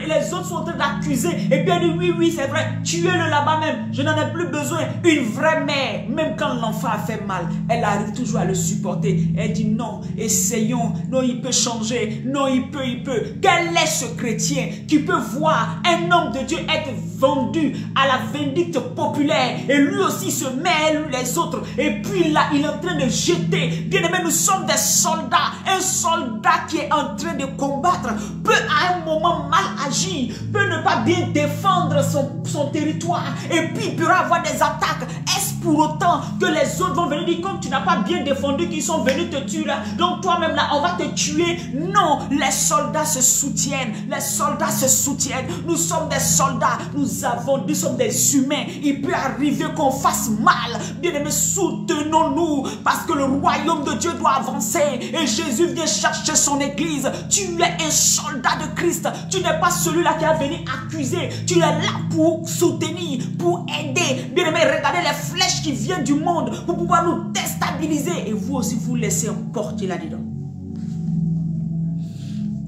Les autres sont en train d'accuser. Et puis elle dit, oui, c'est vrai, tuez-le là-bas même. Je n'en ai plus besoin. Une vraie mère, même quand l'enfant a fait mal, elle arrive toujours à le supporter. Elle dit, non, essayons. Non, il peut changer. Non, il peut. Quel est ce chrétien qui peut voir un homme de Dieu être vendu à la vindicte populaire. Et lui aussi se mêle les autres. Et puis là, il est en train de jeter. Bien aimé, nous sommes des soldats. Un soldat qui est en train de combattre peut à un moment mal agir, peut ne pas bien défendre son territoire. Et puis il pourra avoir des attaques. Est-ce pour autant que les autres vont venir dire comme tu n'as pas bien défendu qu'ils sont venus te tuer là, donc toi-même là on va te tuer? Non, les soldats se soutiennent, les soldats se soutiennent. Nous sommes des soldats, nous sommes des humains. Il peut arriver qu'on fasse mal. Bien aimé, soutenons-nous parce que le royaume de Dieu doit avancer et Jésus vient chercher son église. Tu es un soldat de Christ, tu n'es pas celui-là qui a venu accuser, tu es là pour soutenir, pour aider. Bien aimé, regardez les flèches qui viennent du monde pour pouvoir nous déstabiliser et vous aussi vous laissez emporter là-dedans.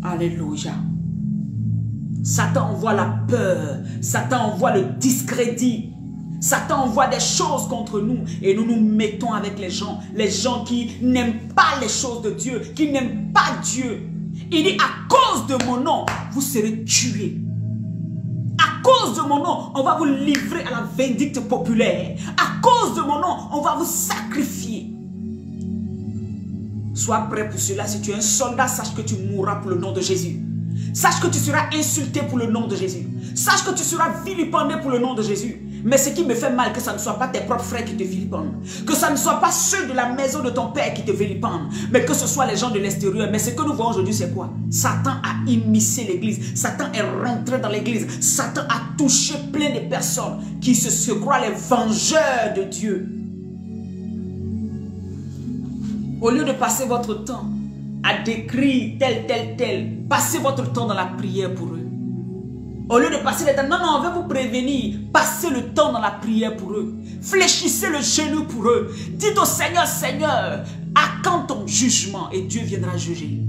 Alléluia. Satan envoie la peur, Satan envoie le discrédit, Satan envoie des choses contre nous et nous nous mettons avec les gens qui n'aiment pas les choses de Dieu, qui n'aiment pas Dieu. Il dit à cause de mon nom, vous serez tués. À cause de mon nom, on va vous livrer à la vindicte populaire. À cause de mon nom, on va vous sacrifier. Sois prêt pour cela. Si tu es un soldat, sache que tu mourras pour le nom de Jésus. Sache que tu seras insulté pour le nom de Jésus. Sache que tu seras vilipendé pour le nom de Jésus. Mais ce qui me fait mal, que ça ne soit pas tes propres frères qui te vilipendent. Que ça ne soit pas ceux de la maison de ton père qui te vilipendent. Mais que ce soit les gens de l'extérieur. Mais ce que nous voyons aujourd'hui, c'est quoi? Satan a immiscé l'église. Satan est rentré dans l'église. Satan a touché plein de personnes qui se croient les vengeurs de Dieu. Au lieu de passer votre temps à décrire tel, passez votre temps dans la prière pour eux. Au lieu de passer le temps, non, on veut vous prévenir, passez le temps dans la prière pour eux. Fléchissez le genou pour eux. Dites au Seigneur, Seigneur, à quand ton jugement? Et Dieu viendra juger.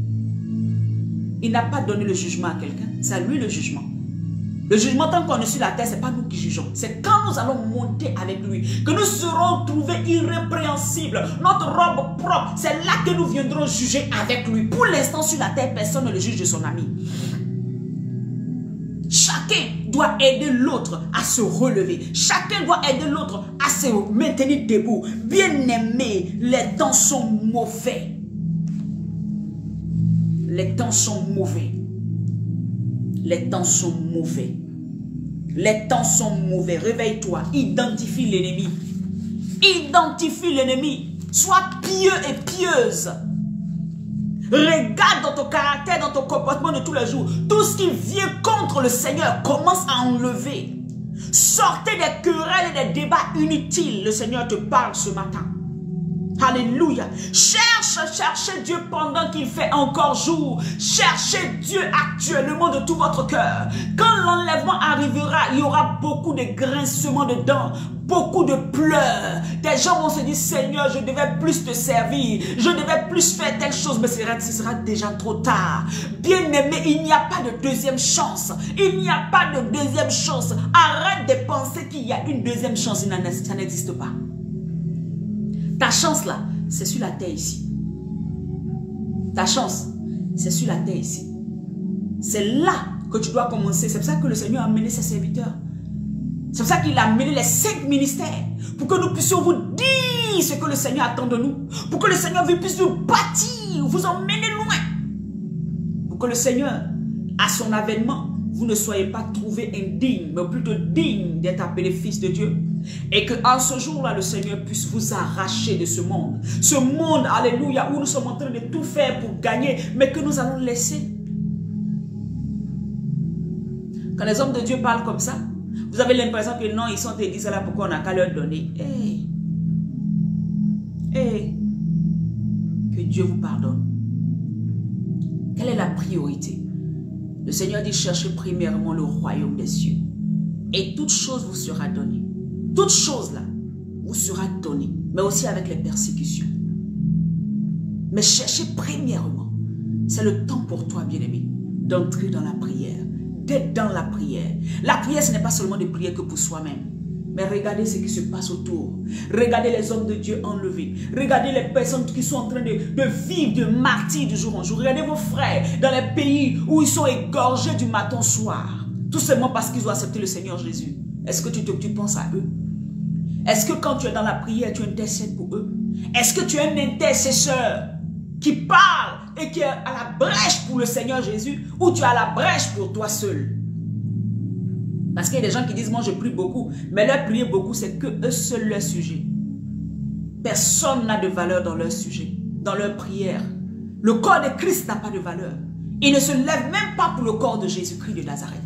Il n'a pas donné le jugement à quelqu'un, c'est à lui le jugement. Le jugement, tant qu'on est sur la terre, ce n'est pas nous qui jugeons. C'est quand nous allons monter avec lui que nous serons trouvés irrépréhensibles. Notre robe propre, c'est là que nous viendrons juger avec lui. Pour l'instant, sur la terre, personne ne le juge de son ami. Chacun doit aider l'autre à se relever. Chacun doit aider l'autre à se maintenir debout. Bien-aimés, les temps sont mauvais. Les temps sont mauvais. Les temps sont mauvais. Les temps sont mauvais. Réveille-toi. Identifie l'ennemi. Identifie l'ennemi. Sois pieux et pieuse. Regarde dans ton caractère, dans ton comportement de tous les jours. Tout ce qui vient contre le Seigneur, commence à enlever. Sortez des querelles et des débats inutiles. Le Seigneur te parle ce matin. Alléluia. Cherchez Dieu pendant qu'il fait encore jour. Cherchez Dieu actuellement de tout votre cœur. Quand l'enlèvement arrivera, il y aura beaucoup de grincements de dents, beaucoup de pleurs. Des gens vont se dire, Seigneur, je devais plus te servir, je devais plus faire telle chose, mais ce sera déjà trop tard. Bien-aimé, il n'y a pas de deuxième chance. Il n'y a pas de deuxième chance. Arrête de penser qu'il y a une deuxième chance. Ça n'existe pas. Ta chance là, c'est sur la terre ici. Ta chance, c'est sur la terre ici. C'est là que tu dois commencer. C'est pour ça que le Seigneur a amené ses serviteurs. C'est pour ça qu'il a amené les 5 ministères. Pour que nous puissions vous dire ce que le Seigneur attend de nous. Pour que le Seigneur puisse nous bâtir, vous emmener loin. Pour que le Seigneur, à son avènement, vous ne soyez pas trouvés indignes, mais plutôt dignes d'être appelés fils de Dieu. Et qu'en ce jour-là, le Seigneur puisse vous arracher de ce monde. Ce monde, alléluia, où nous sommes en train de tout faire pour gagner, mais que nous allons laisser. Quand les hommes de Dieu parlent comme ça, vous avez l'impression que non, ils sont élisés là, pourquoi on n'a qu'à leur donner. Que Dieu vous pardonne. Quelle est la priorité? Le Seigneur dit, cherchez premièrement le royaume des cieux. Et toute chose vous sera donnée. Toute chose là vous sera donnée. Mais aussi avec les persécutions. Mais cherchez premièrement. C'est le temps pour toi, bien-aimé, d'entrer dans la prière. D'être dans la prière. La prière, ce n'est pas seulement de prier que pour soi-même. Mais regardez ce qui se passe autour. Regardez les hommes de Dieu enlevés. Regardez les personnes qui sont en train de vivre de martyrs de jour en jour. Regardez vos frères dans les pays où ils sont égorgés du matin au soir. Tout simplement parce qu'ils ont accepté le Seigneur Jésus. Est-ce que tu penses à eux? Est-ce que quand tu es dans la prière, tu intercèdes pour eux? Est-ce que tu es un intercesseur qui parle et qui est à la brèche pour le Seigneur Jésus, ou tu es à la brèche pour toi seul? Parce qu'il y a des gens qui disent, moi je prie beaucoup, mais leur prier beaucoup, c'est que eux seuls leur sujet. Personne n'a de valeur dans leur sujet, dans leur prière. Le corps de Christ n'a pas de valeur. Il ne se lève même pas pour le corps de Jésus-Christ de Nazareth.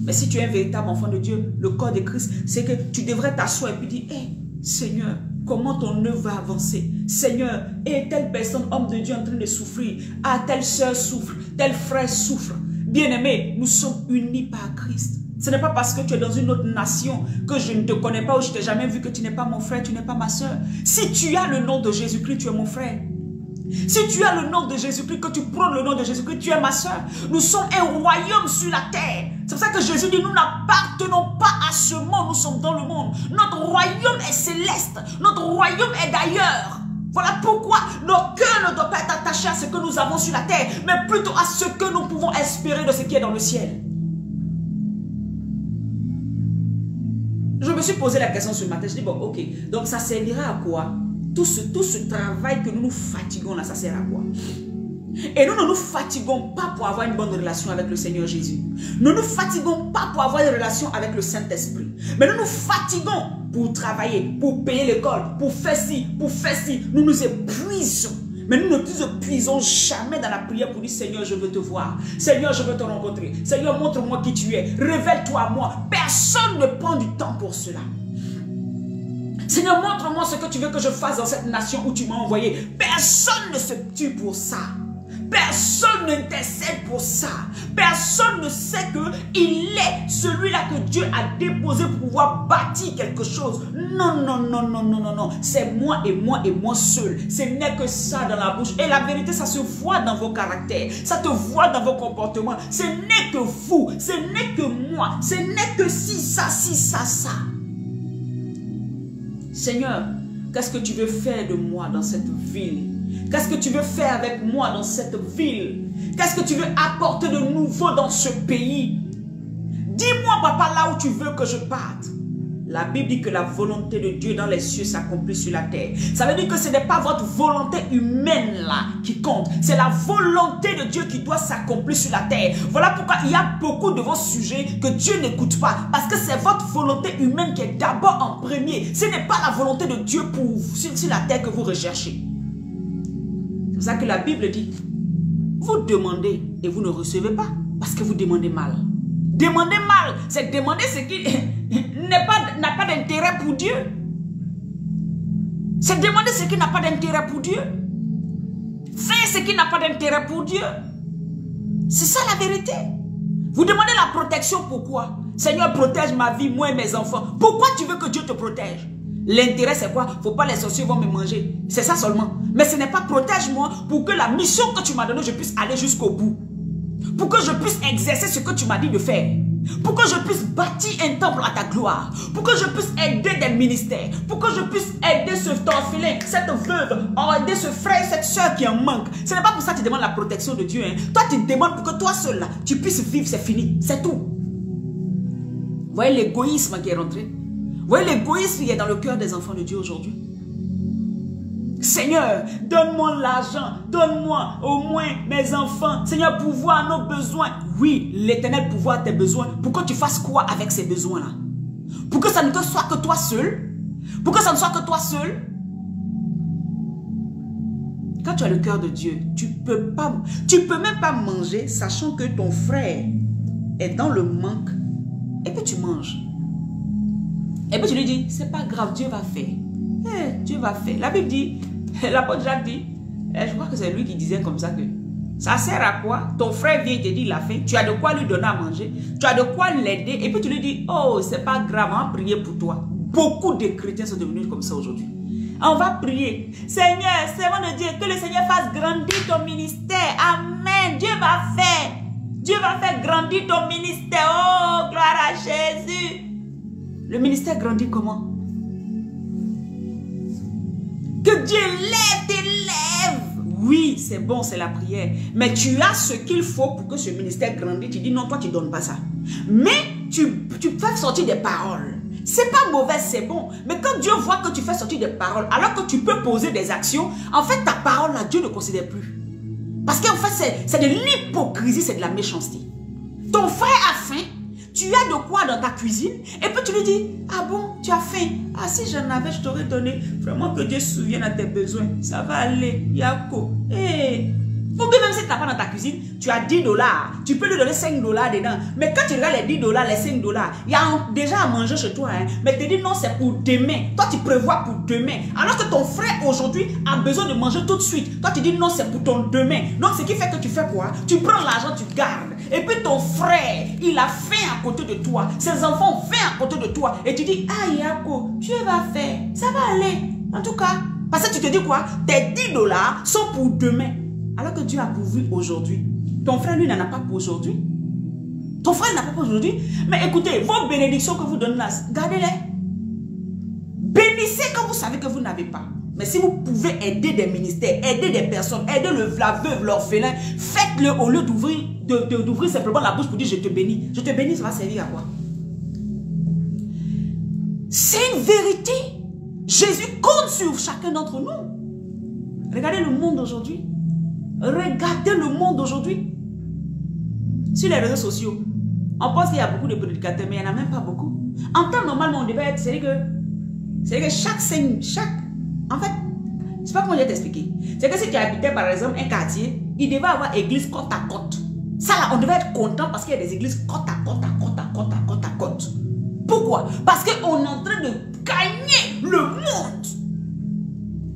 Mais si tu es un véritable enfant de Dieu, le corps de Christ, c'est que tu devrais t'asseoir et puis dire, hey, Seigneur, comment ton œuvre va avancer? Seigneur, et telle personne, homme de Dieu en train de souffrir, ah, telle soeur souffre, tel frère souffre. Bien-aimé, nous sommes unis par Christ. Ce n'est pas parce que tu es dans une autre nation que je ne te connais pas ou je ne t'ai jamais vu que tu n'es pas mon frère, tu n'es pas ma soeur. Si tu as le nom de Jésus-Christ, tu es mon frère. Si tu as le nom de Jésus-Christ, que tu prônes le nom de Jésus-Christ, tu es ma soeur. Nous sommes un royaume sur la terre. C'est pour ça que Jésus dit, nous n'appartenons pas à ce monde, nous sommes dans le monde. Notre royaume est céleste, notre royaume est d'ailleurs. Voilà pourquoi nos cœurs ne doivent pas être attachés à ce que nous avons sur la terre, mais plutôt à ce que nous pouvons espérer de ce qui est dans le ciel. Je me suis posé la question ce matin, je dis, bon, ok, donc ça servira à quoi? Tout ce travail que nous nous fatiguons là, ça sert à quoi? Et nous ne nous fatiguons pas pour avoir une bonne relation avec le Seigneur Jésus. Nous ne nous fatiguons pas pour avoir une relation avec le Saint-Esprit. Mais nous nous fatiguons pour travailler, pour payer l'école, pour faire ci, pour faire ci. Nous nous épuisons. Mais nous ne nous épuisons jamais dans la prière pour dire, Seigneur, je veux te voir. Seigneur, je veux te rencontrer. Seigneur, montre-moi qui tu es. Révèle-toi à moi. Personne ne prend du temps pour cela. Seigneur, montre-moi ce que tu veux que je fasse dans cette nation où tu m'as envoyé. Personne ne se tue pour ça. Personne n'intercède pour ça. Personne ne sait qu'il est celui-là que Dieu a déposé pour pouvoir bâtir quelque chose. Non, non, non, non, non, non, non. C'est moi et moi et moi seul. Ce n'est que ça dans la bouche. Et la vérité, ça se voit dans vos caractères. Ça te voit dans vos comportements. Ce n'est que vous. Ce n'est que moi. Ce n'est que si ça, ça. Seigneur, qu'est-ce que tu veux faire de moi dans cette ville? Qu'est-ce que tu veux faire avec moi dans cette ville? Qu'est-ce que tu veux apporter de nouveau dans ce pays? Dis-moi, papa, là où tu veux que je parte. La Bible dit que la volonté de Dieu dans les cieux s'accomplit sur la terre. Ça veut dire que ce n'est pas votre volonté humaine là qui compte. C'est la volonté de Dieu qui doit s'accomplir sur la terre. Voilà pourquoi il y a beaucoup de vos sujets que Dieu n'écoute pas. Parce que c'est votre volonté humaine qui est d'abord en premier. Ce n'est pas la volonté de Dieu sur la terre que vous recherchez. C'est pour ça que la Bible dit, vous demandez et vous ne recevez pas parce que vous demandez mal. Demander mal, c'est demander ce qui n'a pas d'intérêt pour Dieu. C'est demander ce qui n'a pas d'intérêt pour Dieu. Faire ce qui n'a pas d'intérêt pour Dieu. C'est ça la vérité. Vous demandez la protection, pourquoi? Seigneur, protège ma vie, moi et mes enfants. Pourquoi tu veux que Dieu te protège? L'intérêt c'est quoi? Faut pas les sorciers vont me manger. C'est ça seulement. Mais ce n'est pas protège-moi pour que la mission que tu m'as donnée, je puisse aller jusqu'au bout. Pour que je puisse exercer ce que tu m'as dit de faire. Pour que je puisse bâtir un temple à ta gloire. Pour que je puisse aider des ministères. Pour que je puisse aider ce orphelin, cette veuve, aider ce frère, cette soeur qui en manque. Ce n'est pas pour ça que tu demandes la protection de Dieu. Hein. Toi, tu demandes pour que toi seul, là, tu puisses vivre, c'est fini. C'est tout. Vous voyez l'égoïsme qui est rentré? Vous voyez l'égoïsme qui est dans le cœur des enfants de Dieu aujourd'hui? Seigneur, donne-moi l'argent, donne-moi au moins mes enfants. Seigneur, pourvoir nos besoins. Oui, l'Éternel pourvoit tes besoins. Pour que tu fasses quoi avec ces besoins-là? Pour que ça ne soit que toi seul? Pour que ça ne soit que toi seul? Quand tu as le cœur de Dieu, tu peux même pas manger sachant que ton frère est dans le manque. Et puis tu manges. Et puis tu lui dis, c'est pas grave, Dieu va faire. Dieu va faire. La Bible dit, l'apôtre Jacques dit, je crois que c'est lui qui disait comme ça que ça sert à quoi? Ton frère vient te dire il a faim, tu as de quoi lui donner à manger, tu as de quoi l'aider, et puis tu lui dis, oh, c'est pas grave, on va prier pour toi. Beaucoup de chrétiens sont devenus comme ça aujourd'hui. On va prier. Seigneur, servant de Dieu, que le Seigneur fasse grandir ton ministère. Amen. Dieu va faire. Dieu va faire grandir ton ministère. Oh, gloire à Jésus. Le ministère grandit comment? Que Dieu t'élève. Oui, c'est bon, c'est la prière. Mais tu as ce qu'il faut pour que ce ministère grandisse. Tu dis non, toi tu ne donnes pas ça. Mais tu fais sortir des paroles. C'est pas mauvais, c'est bon. Mais quand Dieu voit que tu fais sortir des paroles, alors que tu peux poser des actions, en fait, ta parole, là, Dieu ne considère plus. Parce qu'en fait, c'est de l'hypocrisie, c'est de la méchanceté. Ton frère a faim, tu as de quoi dans ta cuisine, et puis tu lui dis, ah bon, tu as faim. Ah, si j'en avais, je t'aurais donné. Vraiment que Dieu se souvienne à tes besoins. Ça va aller, Yako. Hey. Ou bien même si tu n'as pas dans ta cuisine, tu as 10 $, tu peux lui donner 5 $ dedans. Mais quand tu regardes les 10 $, les 5 $, il y a déjà à manger chez toi. Hein. Mais tu te dis non, c'est pour demain. Toi, tu prévois pour demain. Alors que ton frère aujourd'hui a besoin de manger tout de suite. Toi, tu dis non, c'est pour ton demain. Donc, ce qui fait que tu fais quoi? Tu prends l'argent, tu gardes. Et puis ton frère, il a faim à côté de toi. Ses enfants ont faim à côté de toi. Et tu dis, ah Yako, Dieu va faire. Ça va aller. En tout cas, parce que tu te dis quoi? Tes 10 $ sont pour demain. Alors que Dieu a pourvu aujourd'hui. Ton frère, lui, n'en a pas pour aujourd'hui. Ton frère n'a pas pour aujourd'hui. Mais écoutez, vos bénédictions que vous donnez là, gardez-les. Bénissez quand vous savez que vous n'avez pas. Mais si vous pouvez aider des ministères, aider des personnes, aider la veuve, l'orphelin, faites-le au lieu d'ouvrir simplement la bouche pour dire je te bénis. Je te bénis, ça va servir à quoi? C'est une vérité. Jésus compte sur chacun d'entre nous. Regardez le monde aujourd'hui. Regardez le monde aujourd'hui. Sur les réseaux sociaux, on pense qu'il y a beaucoup de prédicateurs, mais il n'y en a même pas beaucoup. En temps normalement, on devait être, c'est que chaque en fait, je ne sais pas comment je vais t'expliquer. C'est que si tu habitais par exemple un quartier, il devait avoir église côte à côte. Ça là, on devait être content parce qu'il y a des églises côte à côte à côte à côte à côte à côte. Pourquoi? Parce qu'on est en train de gagner le monde.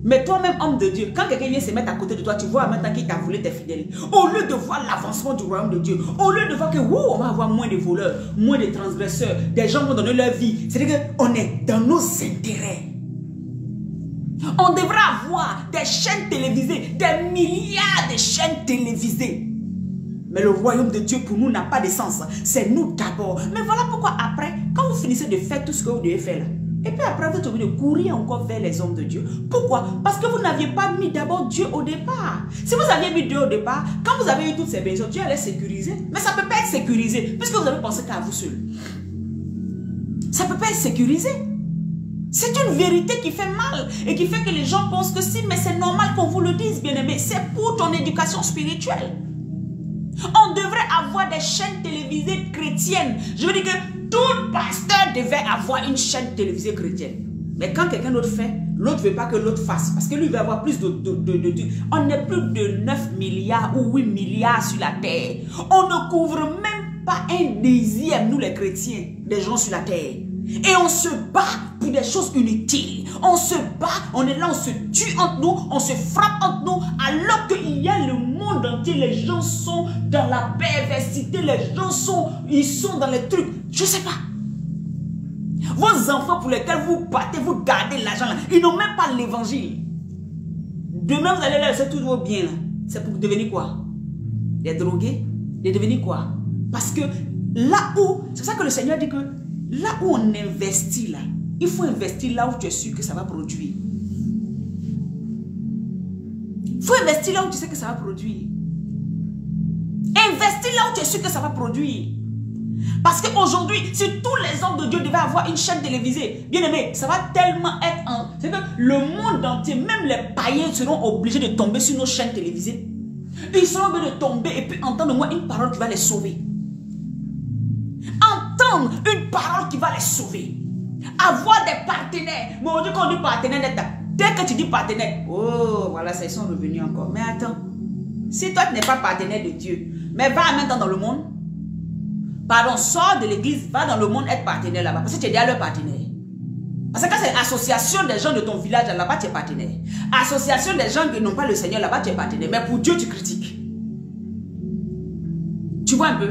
Mais toi-même, homme de Dieu, quand quelqu'un vient se mettre à côté de toi, tu vois maintenant qu'il t'a volé tes fidèles. Au lieu de voir l'avancement du royaume de Dieu, au lieu de voir que on va avoir moins de voleurs, moins de transgresseurs, des gens vont donner leur vie. C'est-à-dire qu'on est dans nos intérêts. On devrait avoir des chaînes télévisées, des milliards de chaînes télévisées. Mais le royaume de Dieu pour nous n'a pas de sens. C'est nous d'abord. Mais voilà pourquoi après, quand vous finissez de faire tout ce que vous devez faire là, et puis après, vous êtes obligé de courir encore vers les hommes de Dieu. Pourquoi? Parce que vous n'aviez pas mis d'abord Dieu au départ. Si vous aviez mis Dieu au départ, quand vous avez eu toutes ces bénédictions, Dieu allait sécuriser. Mais ça ne peut pas être sécurisé, puisque vous avez pensé qu'à vous seul. Ça ne peut pas être sécurisé. C'est une vérité qui fait mal et qui fait que les gens pensent que si, mais c'est normal qu'on vous le dise, bien-aimé. C'est pour ton éducation spirituelle. On devrait avoir des chaînes télévisées chrétiennes. Je veux dire que tout pasteur devait avoir une chaîne télévisée chrétienne. Mais quand quelqu'un d'autre fait, l'autre ne veut pas que l'autre fasse. Parce que lui veut avoir plus de... On n'est plus de 9 milliards ou 8 milliards sur la terre. On ne couvre même pas un dixième, nous les chrétiens, des gens sur la terre. Et on se bat pour des choses inutiles. On se bat, on est là, on se tue entre nous, on se frappe entre nous, alors qu'il y a le monde entier, les gens sont dans la perversité, les gens sont, ils sont dans les trucs, je sais pas. Vos enfants pour lesquels vous battez, vous gardez l'argent là, ils n'ont même pas l'évangile. Demain vous allez laisser tout vos biens là. C'est pour devenir quoi? Des drogués? De devenir quoi? Parce que là où, c'est ça que le Seigneur dit que là où on investit là, il faut investir là où tu es sûr que ça va produire. Il faut investir là où tu sais que ça va produire. Investir là où tu es sûr que ça va produire. Parce qu'aujourd'hui, si tous les hommes de Dieu devaient avoir une chaîne télévisée, bien aimé, ça va tellement être... C'est que le monde entier, même les païens seront obligés de tomber sur nos chaînes télévisées. Ils seront obligés de tomber et puis entendre moi une parole qui va les sauver. Entendre une parole qui va les sauver. Avoir des partenaires. Mais aujourd'hui, quand on dit partenaire, dès que tu dis partenaire, oh, voilà, ça, ils sont revenus encore. Mais attends, si toi, tu n'es pas partenaire de Dieu, mais va maintenant dans le monde, pardon, sors de l'église, va dans le monde être partenaire là-bas, parce que tu es déjà leur partenaire. Parce que quand c'est association des gens de ton village là-bas, tu es partenaire. Association des gens qui n'ont pas le Seigneur là-bas, tu es partenaire. Mais pour Dieu, tu critiques. Tu vois un peu?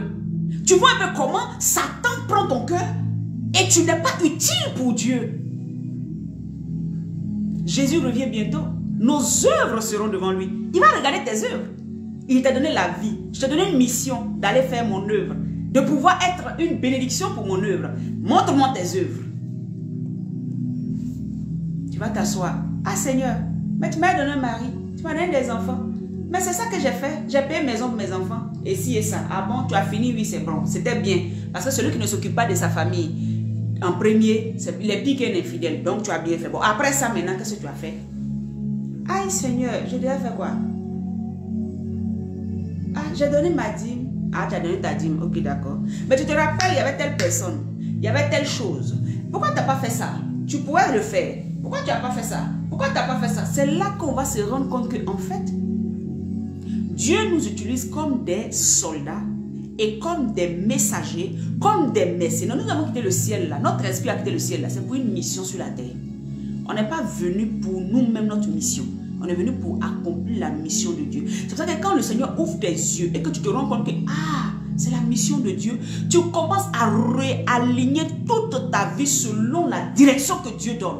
Tu vois un peu comment Satan prend ton cœur et tu n'es pas utile pour Dieu. Jésus revient bientôt. Nos œuvres seront devant lui. Il va regarder tes œuvres. Il t'a donné la vie. Je t'ai donné une mission d'aller faire mon œuvre. De pouvoir être une bénédiction pour mon œuvre. Montre-moi tes œuvres. Tu vas t'asseoir. Ah Seigneur, mais tu m'as donné un mari. Tu m'as donné des enfants. Mais c'est ça que j'ai fait. J'ai payé maison pour mes enfants. Et ci et ça. Ah bon, tu as fini? Oui, c'est bon. C'était bien. Parce que celui qui ne s'occupe pas de sa famille, en premier, il est piqué et infidèle. Donc tu as bien fait. Bon, après ça, maintenant, qu'est-ce que tu as fait? Aïe Seigneur, je devais faire quoi? Ah, j'ai donné ma dîme. Ah, tu as donné ta dîme. Ok, d'accord. Mais tu te rappelles, il y avait telle personne. Il y avait telle chose. Pourquoi tu n'as pas fait ça? Tu pourrais le faire. Pourquoi tu n'as pas fait ça? Pourquoi tu n'as pas fait ça? C'est là qu'on va se rendre compte qu'en fait, Dieu nous utilise comme des soldats et comme des messagers, comme des mercenaires. Nous avons quitté le ciel là. Notre esprit a quitté le ciel là. C'est pour une mission sur la terre. On n'est pas venu pour nous-mêmes notre mission. On est venu pour accomplir la mission de Dieu. C'est pour ça que quand le Seigneur ouvre tes yeux et que tu te rends compte que c'est la mission de Dieu, tu commences à réaligner toute ta vie selon la direction que Dieu donne.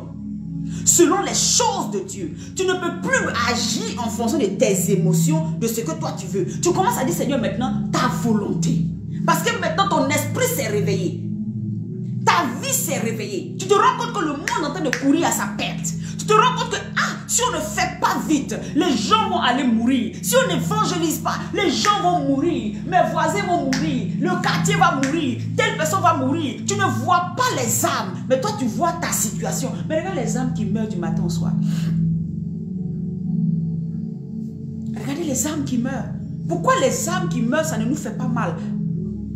Selon les choses de Dieu. Tu ne peux plus agir en fonction de tes émotions, de ce que toi tu veux. Tu commences à dire, Seigneur, maintenant, ta volonté. Parce que maintenant, ton esprit s'est réveillé. Ta vie s'est réveillée. Tu te rends compte que le monde est en train de courir à sa perte. Tu te rends compte que, si on ne fait pas vite, les gens vont aller mourir. Si on n'évangélise pas, les gens vont mourir. Mes voisins vont mourir. Le quartier va mourir. Telle personne va mourir. Tu ne vois pas les âmes. Mais toi, tu vois ta situation. Mais regarde les âmes qui meurent du matin au soir. Regardez les âmes qui meurent. Pourquoi les âmes qui meurent, ça ne nous fait pas mal?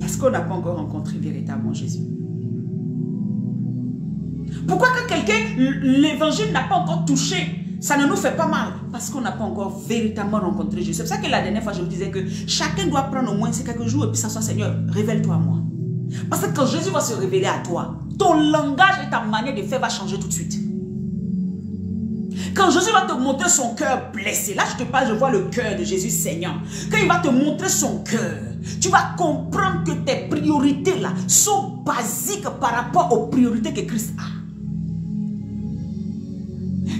Parce qu'on n'a pas encore rencontré véritablement Jésus. Pourquoi quand quelqu'un, l'évangile n'a pas encore touché, ça ne nous fait pas mal? Parce qu'on n'a pas encore véritablement rencontré Jésus. C'est pour ça que la dernière fois, je vous disais que chacun doit prendre au moins ces quelques jours et puis s'asseoir, Seigneur, révèle-toi à moi. Parce que quand Jésus va se révéler à toi, ton langage et ta manière de faire va changer tout de suite. Quand Jésus va te montrer son cœur blessé, là je te parle, je vois le cœur de Jésus saignant. Quand il va te montrer son cœur, tu vas comprendre que tes priorités là sont basiques par rapport aux priorités que Christ a.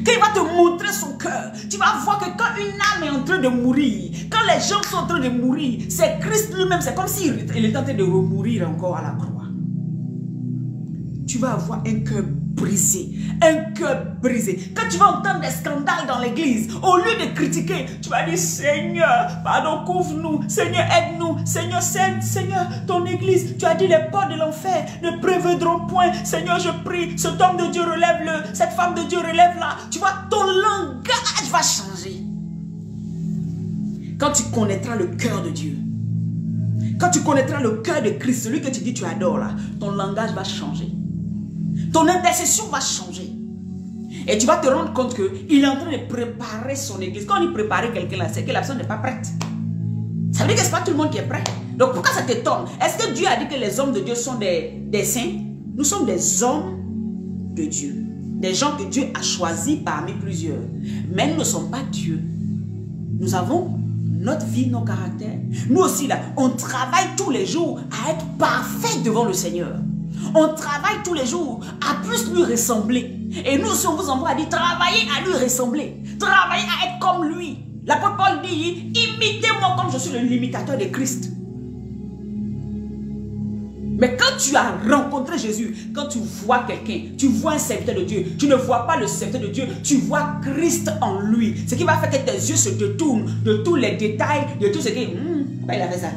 Quand il va te montrer son cœur, tu vas voir que quand une âme est en train de mourir, quand les gens sont en train de mourir, c'est Christ lui-même, c'est comme s'il était en train de remourir encore à la croix. Tu vas avoir un cœur brisé, un cœur brisé. Quand tu vas entendre des scandales dans l'église, au lieu de critiquer, tu vas dire, Seigneur, pardon, couvre-nous, Seigneur, aide-nous, Seigneur, Seigneur, ton église, tu as dit les portes de l'enfer ne prévaudront point, Seigneur, je prie, cet homme de Dieu relève-le, cette femme de Dieu relève-la. Tu vois, ton langage va changer. Quand tu connaîtras le cœur de Dieu, quand tu connaîtras le cœur de Christ, celui que tu dis tu adores là, ton langage va changer. Ton intercession va changer. Et tu vas te rendre compte qu'il est en train de préparer son église. Quand il prépare quelqu'un là, c'est que la personne n'est pas prête. Ça veut dire que ce n'est pas tout le monde qui est prêt. Donc pourquoi ça t'étonne? Est-ce que Dieu a dit que les hommes de Dieu sont des saints? Nous sommes des hommes de Dieu. Des gens que Dieu a choisis parmi plusieurs. Mais nous ne sommes pas Dieu. Nous avons notre vie, nos caractères. Nous aussi là, on travaille tous les jours à être parfait devant le Seigneur. On travaille tous les jours à plus lui ressembler. Et nous aussi on vous envoie à dire travaillez à lui ressembler. Travaillez à être comme lui. L'apôtre Paul dit imitez-moi comme je suis l'imitateur de Christ. Mais quand tu as rencontré Jésus, quand tu vois quelqu'un, tu vois un serviteur de Dieu, tu ne vois pas le serviteur de Dieu, tu vois Christ en lui. Ce qui va faire que tes yeux se détournent de tous les détails, de tout ce qui... pourquoi il a fait ça?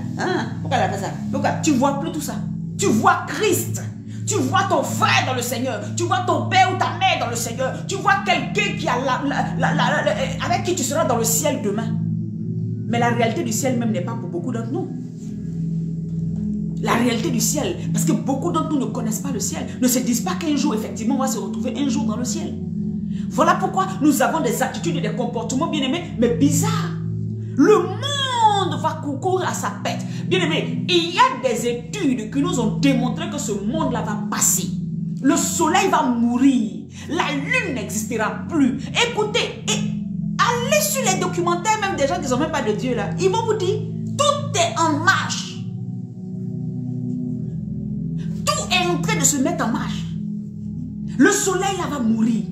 Pourquoi il a fait ça? Pourquoi? Tu ne vois plus tout ça. Tu vois Christ. Tu vois ton frère dans le Seigneur. Tu vois ton père ou ta mère dans le Seigneur. Tu vois quelqu'un qui a avec qui tu seras dans le ciel demain. Mais la réalité du ciel même n'est pas pour beaucoup d'entre nous. La réalité du ciel, parce que beaucoup d'entre nous ne connaissent pas le ciel, ne se disent pas qu'un jour, effectivement, on va se retrouver un jour dans le ciel. Voilà pourquoi nous avons des attitudes et des comportements, bien aimés, mais bizarres. Le monde va courir à sa perte. Bien aimé, il y a des études qui nous ont démontré que ce monde-là va passer. Le soleil va mourir. La lune n'existera plus. Écoutez, allez sur les documentaires, même des gens qui n'ont même pas de Dieu là. Ils vont vous dire, tout est en marche. Tout est en train de se mettre en marche. Le soleil là va mourir.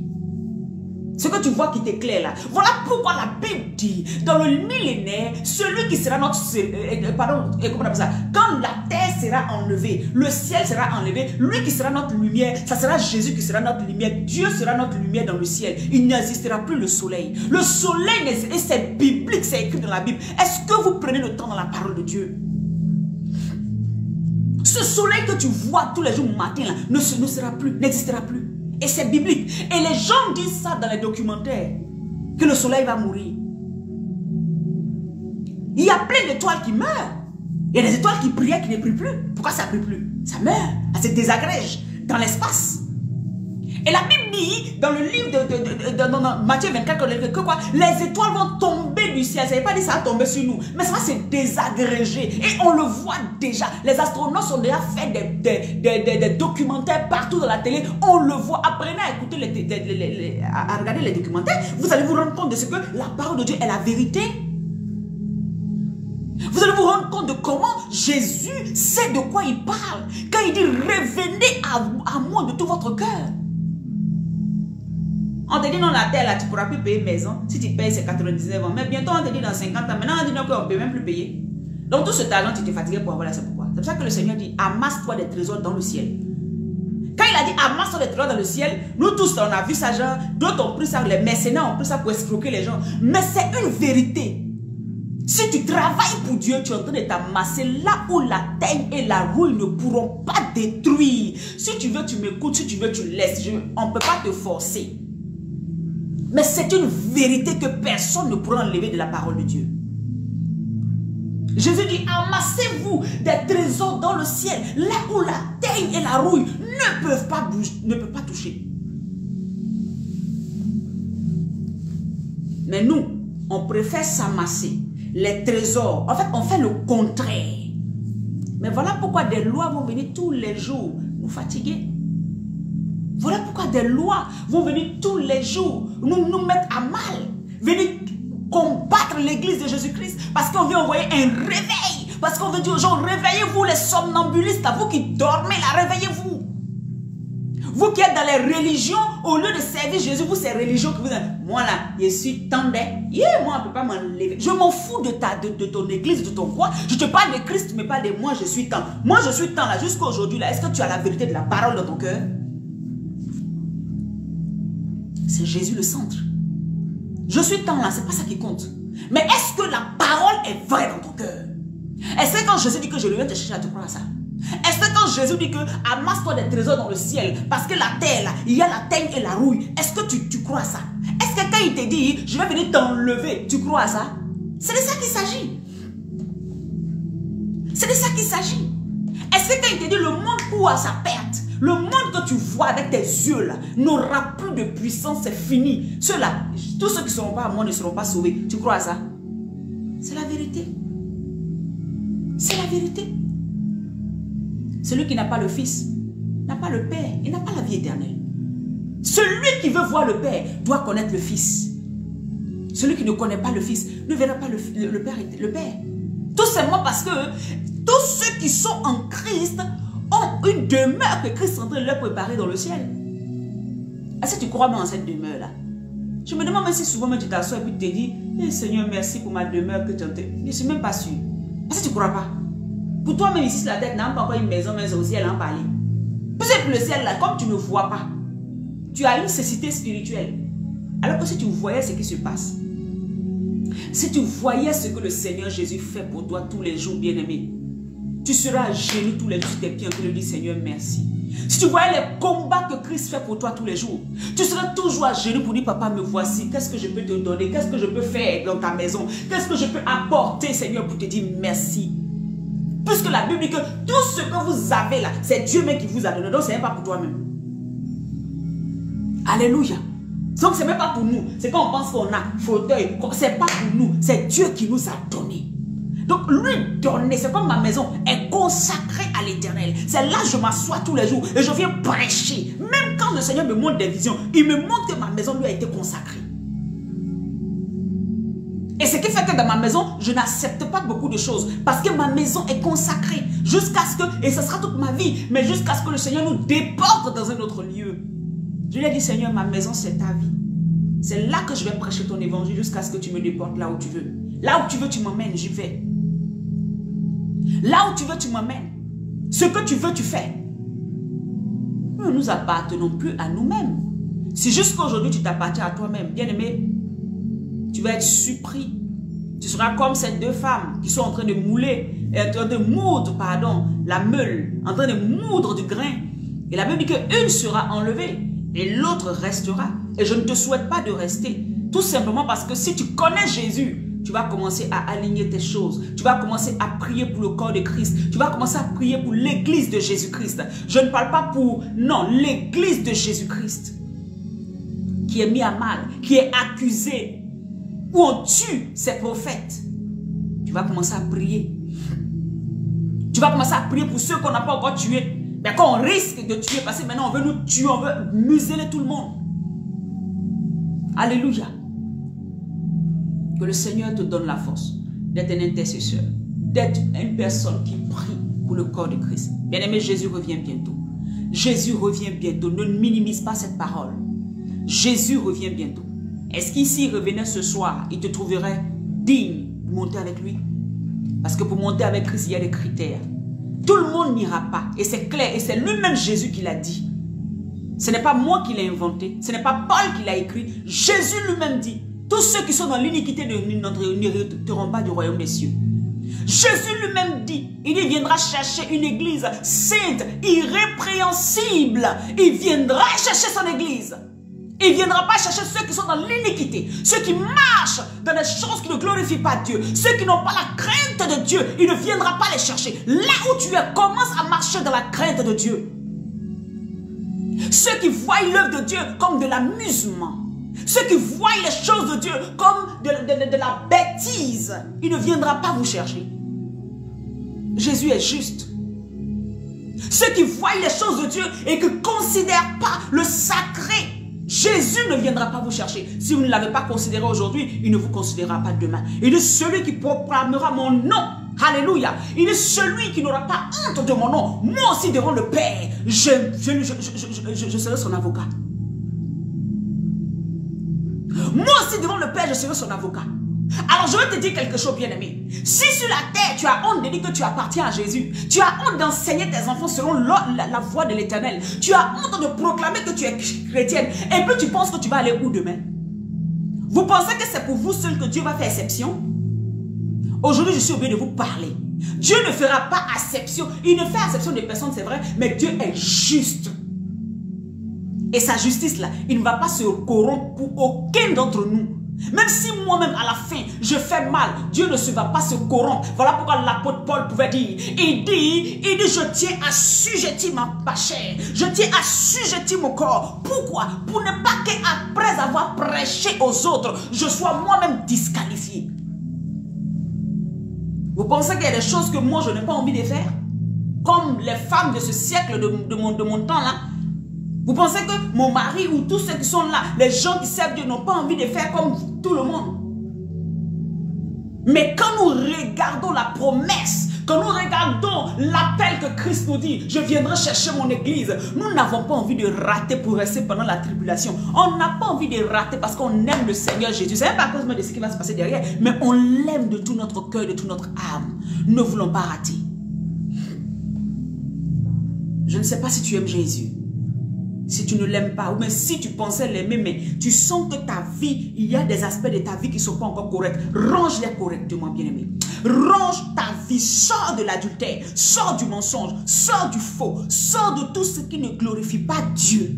Ce que tu vois qui t'éclaire là. Voilà pourquoi la Bible dit, dans le millénaire, celui qui sera notre... comment on appelle ça? Quand la terre sera enlevé. Le ciel sera enlevé. Lui qui sera notre lumière, ça sera Jésus qui sera notre lumière. Dieu sera notre lumière dans le ciel. Il n'existera plus le soleil. Le soleil, et c'est biblique, c'est écrit dans la Bible. Est-ce que vous prenez le temps dans la parole de Dieu? Ce soleil que tu vois tous les jours matin là, ne sera plus, n'existera plus. Et c'est biblique. Et les gens disent ça dans les documentaires, que le soleil va mourir. Il y a plein d'étoiles qui meurent. Il y a des étoiles qui brillaient, qui ne brillent plus. Pourquoi ça ne brille plus? Ça meurt, ça se désagrège dans l'espace. Et la Bible dit, dans le livre de Matthieu 24, que quoi? Les étoiles vont tomber du ciel. Ça ne veut pas dire que ça va tomber sur nous, mais ça va se désagréger. Et on le voit déjà. Les astronautes ont déjà fait des documentaires partout dans la télé. On le voit. Apprenez à écouter, à regarder les documentaires. Vous allez vous rendre compte de ce que la parole de Dieu est la vérité. Vous allez vous rendre compte de comment Jésus sait de quoi il parle. Quand il dit revenez à moi de tout votre cœur. On te dit non, la terre là, tu ne pourras plus payer maison. Si tu payes, c'est 99 ans. Mais bientôt, on te dit dans 50 ans. Maintenant, on dit non, qu'on ne peut même plus payer. Donc, tout ce talent, tu t'es fatigué pour avoir là, c'est pourquoi. C'est pour ça que le Seigneur dit amasse-toi des trésors dans le ciel. Quand il a dit amasse-toi des trésors dans le ciel, nous tous, on a vu ça, genre, d'autres ont pris ça, les mercenaires ont pris ça pour escroquer les gens. Mais c'est une vérité. Si tu travailles pour Dieu, tu es en train de t'amasser là où la teigne et la rouille ne pourront pas détruire. Si tu veux, tu m'écoutes. Si tu veux, tu laisses. On ne peut pas te forcer. Mais c'est une vérité que personne ne pourra enlever de la parole de Dieu. Jésus dit, amassez-vous des trésors dans le ciel, là où la teigne et la rouille ne peuvent pas bouger, ne peuvent pas toucher. Mais nous, on préfère s'amasser les trésors. En fait, on fait le contraire. Mais voilà pourquoi des lois vont venir tous les jours nous fatiguer. Voilà pourquoi des lois vont venir tous les jours nous mettre à mal. Venir combattre l'église de Jésus-Christ. Parce qu'on veut envoyer un réveil. Parce qu'on veut dire aux gens, réveillez-vous les somnambulistes. Vous qui dormez là, réveillez-vous. Vous qui êtes dans les religions, au lieu de servir Jésus, vous, ces religions que vous dites, moi là, je suis tendé. Moi, on ne peut pas m'enlever. Je m'en fous de ton église, de ton quoi. Je te parle de Christ, tu me parles de moi, je suis tant. Moi, je suis tant là, jusqu'à aujourd'hui là. Est-ce que tu as la vérité de la parole dans ton cœur? C'est Jésus le centre. Je suis tant là, c'est pas ça qui compte. Mais est-ce que la parole est vraie dans ton cœur? Est-ce que quand Jésus dit que je viens te chercher, tu crois à ça? Est-ce que quand Jésus dit que amasse-toi des trésors dans le ciel, parce que la terre là, il y a la teigne et la rouille, est-ce que tu crois à ça? Est-ce que quand il te dit, je vais venir t'enlever, tu crois à ça? C'est de ça qu'il s'agit. C'est de ça qu'il s'agit. Est-ce que quand il te dit, le monde court à sa perte, le monde que tu vois avec tes yeux là, n'aura plus de puissance, c'est fini. Ceux-là, tous ceux qui ne seront pas à moi ne seront pas sauvés. Tu crois à ça? C'est la vérité. C'est la vérité. Celui qui n'a pas le Fils n'a pas le Père, il n'a pas la vie éternelle. Celui qui veut voir le Père doit connaître le Fils. Celui qui ne connaît pas le Fils ne verra pas le Père. Tout simplement parce que tous ceux qui sont en Christ ont une demeure que Christ est en train de leur préparer dans le ciel. Est-ce que tu crois dans cette demeure-là? Je me demande même si souvent tu t'assois et puis tu te dis, hey, Seigneur, merci pour ma demeure que tu as. Je ne suis même pas sûr. Est-ce que tu ne crois pas? Pour toi-même ici sur la terre, n'a pas encore une maison, mais c'est au ciel en parler. Peut-être le ciel là, comme tu ne vois pas, tu as une nécessité spirituelle. Alors que si tu voyais ce qui se passe, si tu voyais ce que le Seigneur Jésus fait pour toi tous les jours, bien-aimé, tu seras à genoux tous les jours sur tes pieds en train de dire Seigneur, merci. Si tu voyais les combats que Christ fait pour toi tous les jours, tu seras toujours à genoux pour dire papa, me voici, qu'est-ce que je peux te donner, qu'est-ce que je peux faire dans ta maison, qu'est-ce que je peux apporter, Seigneur, pour te dire merci. Puisque la Bible dit que tout ce que vous avez là, c'est Dieu même qui vous a donné. Donc, ce n'est pas pour toi-même. Alléluia. Donc, ce n'est même pas pour nous. C'est quand on pense qu'on a fauteuil. Ce n'est pas pour nous. C'est Dieu qui nous a donné. Donc, lui donner, c'est comme ma maison est consacrée à l'éternel. C'est là que je m'assois tous les jours et je viens prêcher. Même quand le Seigneur me montre des visions, il me montre que ma maison lui a été consacrée. Et ce qui fait que dans ma maison, je n'accepte pas beaucoup de choses. Parce que ma maison est consacrée. Jusqu'à ce que, et ce sera toute ma vie, mais jusqu'à ce que le Seigneur nous déporte dans un autre lieu. Je lui ai dit, Seigneur, ma maison, c'est ta vie. C'est là que je vais prêcher ton évangile jusqu'à ce que tu me déportes là où tu veux. Là où tu veux, tu m'emmènes, j'y vais. Là où tu veux, tu m'emmènes. Ce que tu veux, tu fais. Nous ne nous appartenons plus à nous-mêmes. Si jusqu'aujourd'hui tu t'appartiens à toi-même, bien-aimé, tu vas être surpris. Tu seras comme ces deux femmes qui sont en train de moudre, la meule, en train de moudre du grain. Et la Bible dit qu'une sera enlevée et l'autre restera. Et je ne te souhaite pas de rester. Tout simplement parce que si tu connais Jésus, tu vas commencer à aligner tes choses. Tu vas commencer à prier pour le corps de Christ. Tu vas commencer à prier pour l'église de Jésus-Christ. Je ne parle pas pour... Non, l'église de Jésus-Christ. Qui est mise à mal, qui est accusée. Où on tue ses prophètes. Tu vas commencer à prier. Tu vas commencer à prier pour ceux qu'on n'a pas encore tués. Mais qu'on risque de tuer. Parce que maintenant on veut nous tuer. On veut museler tout le monde. Alléluia. Que le Seigneur te donne la force d'être un intercesseur, d'être une personne qui prie pour le corps de Christ. Bien-aimé, Jésus revient bientôt. Jésus revient bientôt. Ne minimise pas cette parole. Jésus revient bientôt. Est-ce qu'ici il revenait ce soir, il te trouverait digne de monter avec lui? Parce que pour monter avec Christ, il y a des critères. Tout le monde n'ira pas. Et c'est clair. Et c'est lui-même Jésus qui l'a dit. Ce n'est pas moi qui l'ai inventé. Ce n'est pas Paul qui l'a écrit. Jésus lui-même dit. Tous ceux qui sont dans l'iniquité n'hériteront pas du royaume des cieux. Jésus lui-même dit, il viendra chercher une église sainte, irrépréhensible. Il viendra chercher son église. Il ne viendra pas chercher ceux qui sont dans l'iniquité, ceux qui marchent dans des choses qui ne glorifient pas Dieu, ceux qui n'ont pas la crainte de Dieu. Il ne viendra pas les chercher. Là où tu es, commence à marcher dans la crainte de Dieu. Ceux qui voient l'œuvre de Dieu comme de l'amusement, ceux qui voient les choses de Dieu comme de la bêtise, il ne viendra pas vous chercher. Jésus est juste. Ceux qui voient les choses de Dieu et qui ne considèrent pas le sacré, Jésus ne viendra pas vous chercher. Si vous ne l'avez pas considéré aujourd'hui, il ne vous considérera pas demain. Il est celui qui proclamera mon nom. Alléluia. Il est celui qui n'aura pas honte de mon nom. Moi aussi devant le Père, je serai son avocat. Moi aussi devant le Père, je serai son avocat. Alors je vais te dire quelque chose, bien-aimé. Si sur la terre tu as honte de dire que tu appartiens à Jésus, tu as honte d'enseigner tes enfants selon la voie de l'Éternel, tu as honte de proclamer que tu es chrétienne, et puis tu penses que tu vas aller où demain? Vous pensez que c'est pour vous seul que Dieu va faire exception? Aujourd'hui, je suis obligé de vous parler. Dieu ne fera pas exception. Il ne fait exception des personnes, c'est vrai, mais Dieu est juste. Et sa justice là, il ne va pas se corrompre pour aucun d'entre nous. Même si moi-même à la fin, je fais mal, Dieu ne va pas se corrompre. Voilà pourquoi l'apôtre Paul pouvait dire, il dit, je tiens à assujettir ma chair, je tiens à assujettir mon corps. Pourquoi? Pour ne pas qu'après avoir prêché aux autres, je sois moi-même disqualifié. Vous pensez qu'il y a des choses que moi je n'ai pas envie de faire? Comme les femmes de ce siècle, de mon temps là. Vous pensez que mon mari ou tous ceux qui sont là, les gens qui servent Dieu n'ont pas envie de faire comme tout le monde? Mais quand nous regardons la promesse, quand nous regardons l'appel que Christ nous dit, je viendrai chercher mon église, nous n'avons pas envie de rater pour rester pendant la tribulation. On n'a pas envie de rater parce qu'on aime le Seigneur Jésus. Ce n'est pas à cause de ce qui va se passer derrière, mais on l'aime de tout notre cœur, de toute notre âme. Nous ne voulons pas rater. Je ne sais pas si tu aimes Jésus. Si tu ne l'aimes pas, ou même si tu pensais l'aimer, mais tu sens que ta vie, il y a des aspects de ta vie qui ne sont pas encore corrects, range-les correctement, bien-aimé. Range ta vie, sors de l'adultère, sors du mensonge, sors du faux, sors de tout ce qui ne glorifie pas Dieu.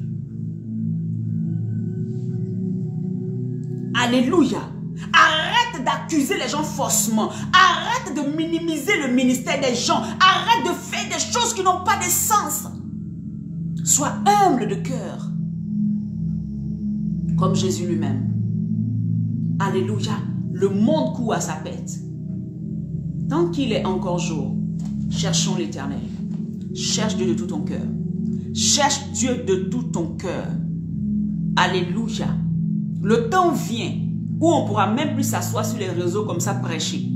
Alléluia. Arrête d'accuser les gens faussement. Arrête de minimiser le ministère des gens. Arrête de faire des choses qui n'ont pas de sens. Sois humble de cœur, comme Jésus lui-même. Alléluia. Le monde court à sa pète. Tant qu'il est encore jour, cherchons l'Éternel. Cherche Dieu de tout ton cœur. Cherche Dieu de tout ton cœur. Alléluia. Le temps vient où on ne pourra même plus s'asseoir sur les réseaux comme ça prêcher.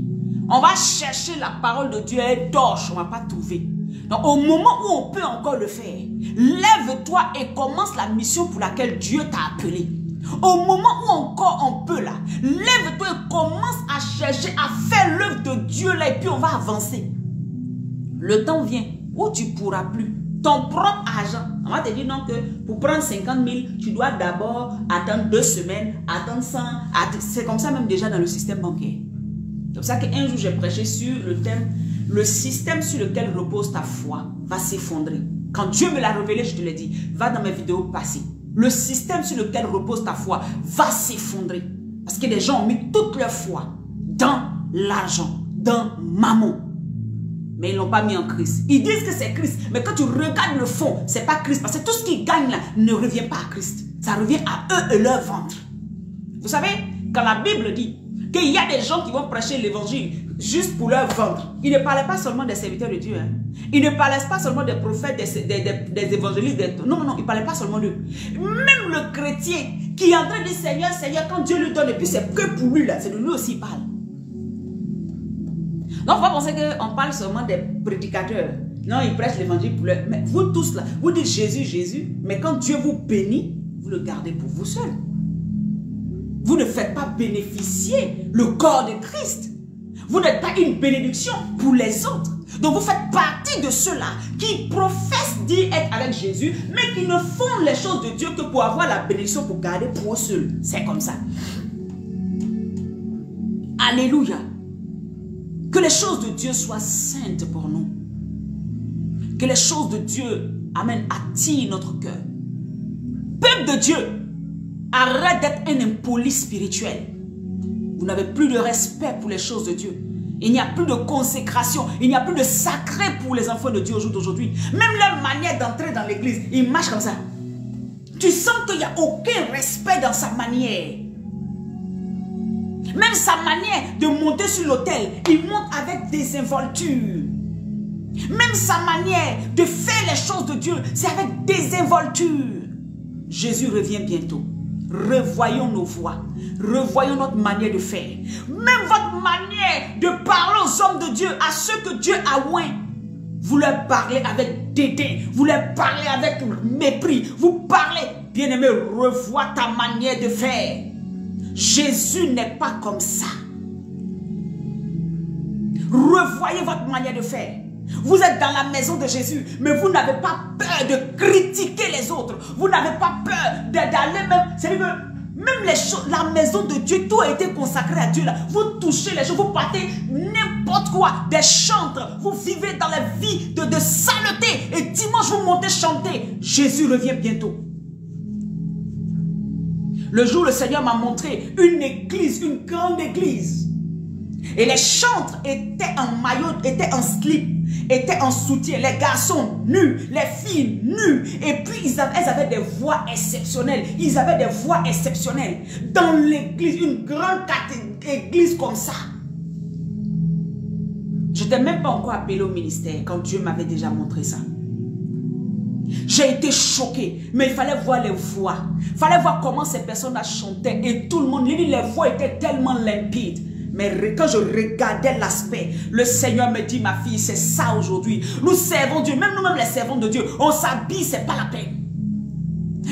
On va chercher la parole de Dieu et torche, on ne va pas trouver. Donc au moment où on peut encore le faire, lève-toi et commence la mission pour laquelle Dieu t'a appelé. Au moment où encore on peut là, lève-toi et commence à chercher, à faire l'œuvre de Dieu là et puis on va avancer. Le temps vient où tu ne pourras plus. Ton propre argent. On va te dire non que pour prendre 50 000, tu dois d'abord attendre 2 semaines, attendre 100. C'est comme ça même déjà dans le système bancaire. C'est pour ça qu'un jour j'ai prêché sur le thème, le système sur lequel repose ta foi va s'effondrer. Quand Dieu me l'a révélé, je te l'ai dit, va dans mes vidéos passées. Le système sur lequel repose ta foi va s'effondrer. Parce que les gens ont mis toute leur foi dans l'argent, dans mammon. Mais ils ne l'ont pas mis en Christ. Ils disent que c'est Christ. Mais quand tu regardes le fond, ce n'est pas Christ. Parce que tout ce qu'ils gagnent là ne revient pas à Christ. Ça revient à eux et leur ventre. Vous savez, quand la Bible dit qu'il y a des gens qui vont prêcher l'évangile juste pour leur ventre, ils ne parlaient pas seulement des serviteurs de Dieu. Hein. Ils ne parlaient pas seulement des prophètes, des évangélistes. Non, ils ne parlaient pas seulement d'eux. Même le chrétien qui est en train de dire Seigneur, Seigneur, quand Dieu lui donne, et puis c'est que pour lui, là, c'est de lui aussi il parle. Donc, il faut penser qu'on parle seulement des prédicateurs. Non, ils prêchent l'évangile pour eux. Mais vous tous là, vous dites Jésus, Jésus. Mais quand Dieu vous bénit, vous le gardez pour vous seul. Vous ne faites pas bénéficier le corps de Christ. Vous n'êtes pas une bénédiction pour les autres. Donc, vous faites partie de ceux-là qui professent dire être avec Jésus, mais qui ne font les choses de Dieu que pour avoir la bénédiction pour garder pour eux seuls. C'est comme ça. Alléluia. Que les choses de Dieu soient saintes pour nous. Que les choses de Dieu, amen, attirent notre cœur. Peuple de Dieu, arrête d'être un impoli spirituel. Vous n'avez plus de respect pour les choses de Dieu. Il n'y a plus de consécration. Il n'y a plus de sacré pour les enfants de Dieu au jour d'aujourd'hui. Même leur manière d'entrer dans l'église, ils marchent comme ça. Tu sens qu'il n'y a aucun respect dans sa manière. Même sa manière de monter sur l'autel, il monte avec des involtures. Même sa manière de faire les choses de Dieu, c'est avec des involtures. Jésus revient bientôt. Revoyons nos voies. Revoyons notre manière de faire. Même votre manière de parler aux hommes de Dieu, à ceux que Dieu a oints. Vous leur parlez avec dédain. Vous leur parlez avec mépris. Vous parlez, bien-aimé, revois ta manière de faire. Jésus n'est pas comme ça. Revoyez votre manière de faire. Vous êtes dans la maison de Jésus, mais vous n'avez pas peur de critiquer les autres. Vous n'avez pas peur d'aller même... C'est-à-dire que même les choses, la maison de Dieu, tout a été consacré à Dieu là. Vous touchez les choses, vous partez n'importe quoi, des chantres. Vous vivez dans la vie de saleté. Et dimanche, vous montez chanter. Jésus revient bientôt. Le jour, le Seigneur m'a montré une église, une grande église. Et les chantres étaient en maillot, étaient en slip, étaient en soutien. Les garçons nus, les filles nues. Et puis, elles avaient des voix exceptionnelles. Ils avaient des voix exceptionnelles. Dans l'église, une grande église comme ça. Je n'étais même pas encore appelé au ministère quand Dieu m'avait déjà montré ça. J'ai été choqué, mais il fallait voir les voix. Il fallait voir comment ces personnes-là chantaient. Et tout le monde, les voix étaient tellement limpides. Mais quand je regardais l'aspect, le Seigneur me dit, ma fille, c'est ça aujourd'hui. Nous servons Dieu, même nous-mêmes les servants de Dieu. On s'habille, c'est pas la peine.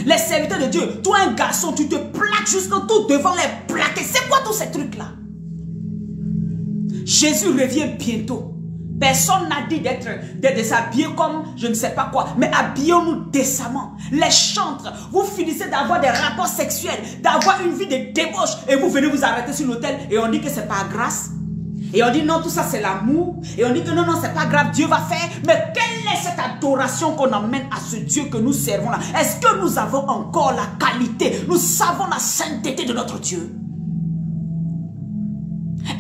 Les serviteurs de Dieu, toi un garçon, tu te plaques jusqu'en tout devant les plaquer. C'est quoi tous ces trucs-là? Jésus revient bientôt. Personne n'a dit d'être déshabillé comme je ne sais pas quoi. Mais habillons-nous décemment. Les chantres, vous finissez d'avoir des rapports sexuels, d'avoir une vie de débauche. Et vous venez vous arrêter sur l'autel et on dit que c'est pas grâce. Et on dit non, tout ça c'est l'amour. Et on dit que non, c'est pas grave, Dieu va faire. Mais quelle est cette adoration qu'on emmène à ce Dieu que nous servons là? Est-ce que nous avons encore la qualité? Nous savons la sainteté de notre Dieu?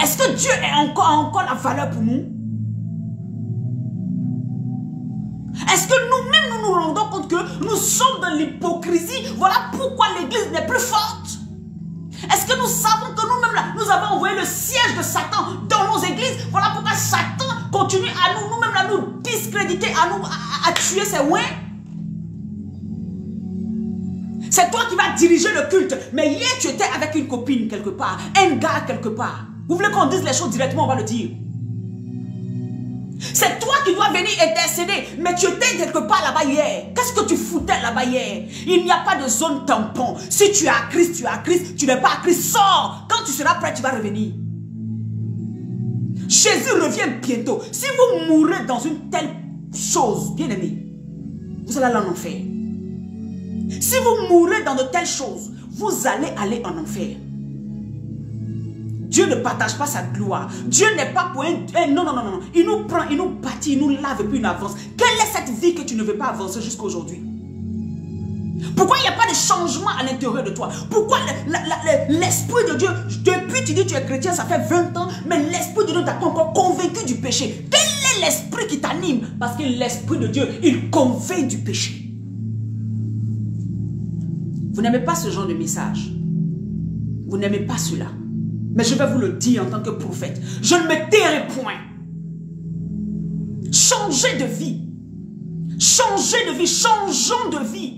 Est-ce que Dieu a encore la valeur pour nous? Est-ce que nous-mêmes nous rendons compte que nous sommes dans l'hypocrisie? Voilà pourquoi l'église n'est plus forte. Est-ce que nous savons que nous-mêmes là, nous avons envoyé le siège de Satan dans nos églises? Voilà pourquoi Satan continue à nous-mêmes à nous discréditer, à tuer ses ouins. C'est toi qui vas diriger le culte. Mais hier tu étais avec une copine quelque part, un gars quelque part. Vous voulez qu'on dise les choses directement, on va le dire. C'est toi qui dois venir intercéder. Mais tu étais quelque part là-bas hier. Qu'est-ce que tu foutais là-bas hier? Il n'y a pas de zone tampon. Si tu es à Christ, tu es à Christ. Tu n'es pas à Christ, sors. Quand tu seras prêt, tu vas revenir. Jésus revient bientôt. Si vous mourrez dans une telle choses, bien aimés, vous allez aller en enfer. Si vous mourrez dans de telles choses, vous allez aller en enfer. Dieu ne partage pas sa gloire. Dieu n'est pas pour un... Non, non, non, non. Il nous prend, il nous bâtit, il nous lave et puis il avance. Quelle est cette vie que tu ne veux pas avancer jusqu'à aujourd'hui? Pourquoi il n'y a pas de changement à l'intérieur de toi? Pourquoi l'Esprit de Dieu, depuis tu dis que tu es chrétien, ça fait 20 ans, mais l'Esprit de Dieu ne t'a pas encore convaincu du péché? Quel est l'Esprit qui t'anime? Parce que l'Esprit de Dieu, il convainc du péché. Vous n'aimez pas ce genre de message. Vous n'aimez pas cela. Mais je vais vous le dire en tant que prophète. Je ne me tairai point. Changez de vie. Changez de vie. Changeons de vie.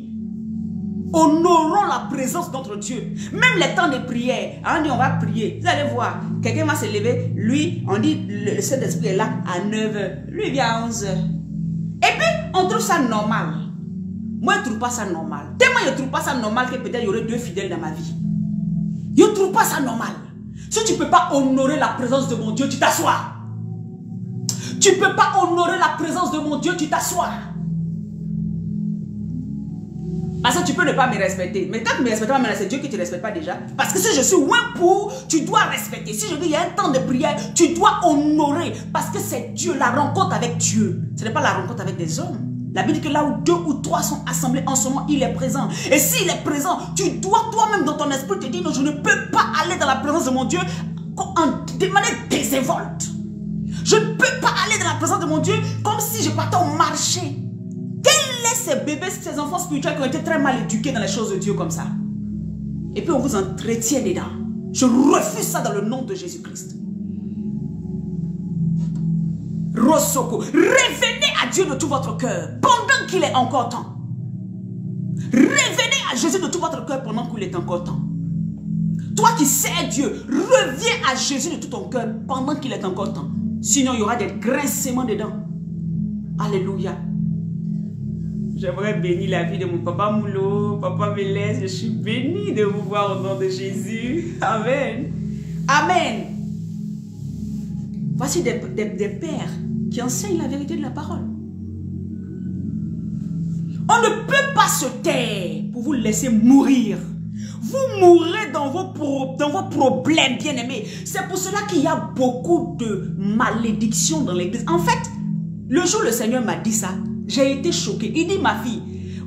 Honorons la présence de notre Dieu. Même les temps de prière. On dit on va prier. Vous allez voir. Quelqu'un va se lever. Lui, on dit le Saint-Esprit est là à 9h. Lui, il vient à 11h. Et puis, on trouve ça normal. Moi, je ne trouve pas ça normal. Tellement je ne trouve pas ça normal que peut-être il y aurait 2 fidèles dans ma vie. Je ne trouve pas ça normal. Si tu ne peux pas honorer la présence de mon Dieu, tu t'assois. Tu ne peux pas honorer la présence de mon Dieu, tu t'assois. Parce que tu peux ne pas me respecter. Mais quand tu ne me respectes pas, c'est Dieu qui ne te respecte pas déjà. Parce que si je suis loin pour, tu dois respecter. Si je dis il y a un temps de prière, tu dois honorer. Parce que c'est Dieu, la rencontre avec Dieu. Ce n'est pas la rencontre avec des hommes. La Bible dit que là où 2 ou 3 sont assemblés en ce moment, il est présent. Et s'il est présent, tu dois toi-même dans ton esprit te dire non, je ne peux pas aller dans la présence de mon Dieu de manière désinvolte. Je ne peux pas aller dans la présence de mon Dieu comme si je partais au marché. Quels sont ces bébés, ces enfants spirituels qui ont été très mal éduqués dans les choses de Dieu comme ça? Et puis on vous entretient dedans. Je refuse ça dans le nom de Jésus-Christ. Rosoko, revenez à Dieu de tout votre cœur pendant qu'il est encore temps. Revenez à Jésus de tout votre cœur pendant qu'il est encore temps. Toi qui sais Dieu, reviens à Jésus de tout ton cœur pendant qu'il est encore temps. Sinon, il y aura des grincements dedans. Alléluia. J'aimerais bénir la vie de mon papa Moulot. Papa me laisse, je suis bénie de vous voir au nom de Jésus. Amen. Amen. Voici des pères qui enseignent la vérité de la parole. On ne peut pas se taire pour vous laisser mourir. Vous mourrez dans vos problèmes, bien-aimés. C'est pour cela qu'il y a beaucoup de malédictions dans l'église. En fait, le jour où le Seigneur m'a dit ça, j'ai été choquée. Il dit, ma fille,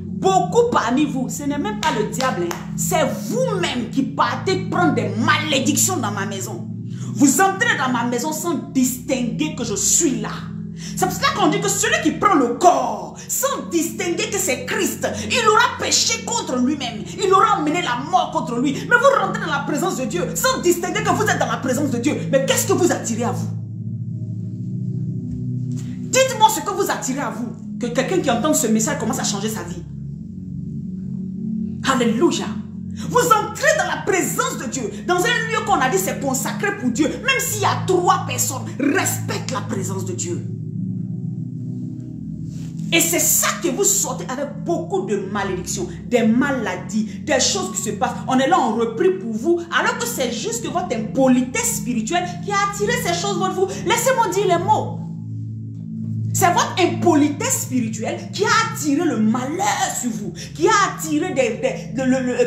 beaucoup parmi vous, ce n'est même pas le diable, hein, c'est vous-même qui partez prendre des malédictions dans ma maison. Vous entrez dans ma maison sans distinguer que je suis là. C'est pour cela qu'on dit que celui qui prend le corps, sans distinguer que c'est Christ, il aura péché contre lui-même. Il aura amené la mort contre lui. Mais vous rentrez dans la présence de Dieu, sans distinguer que vous êtes dans la présence de Dieu. Mais qu'est-ce que vous attirez à vous? Dites-moi ce que vous attirez à vous. Que quelqu'un qui entend ce message commence à changer sa vie. Alléluia. Vous entrez dans la présence de Dieu, dans un lieu qu'on a dit c'est consacré pour Dieu. Même s'il y a 3 personnes, respecte la présence de Dieu. Et c'est ça que vous sortez avec beaucoup de malédictions, des maladies, des choses qui se passent. On est là, on reprie pour vous, alors que c'est juste que votre impolitesse spirituelle qui a attiré ces choses contre vous. Laissez-moi dire les mots. C'est votre impolitesse spirituelle qui a attiré le malheur sur vous, qui a attiré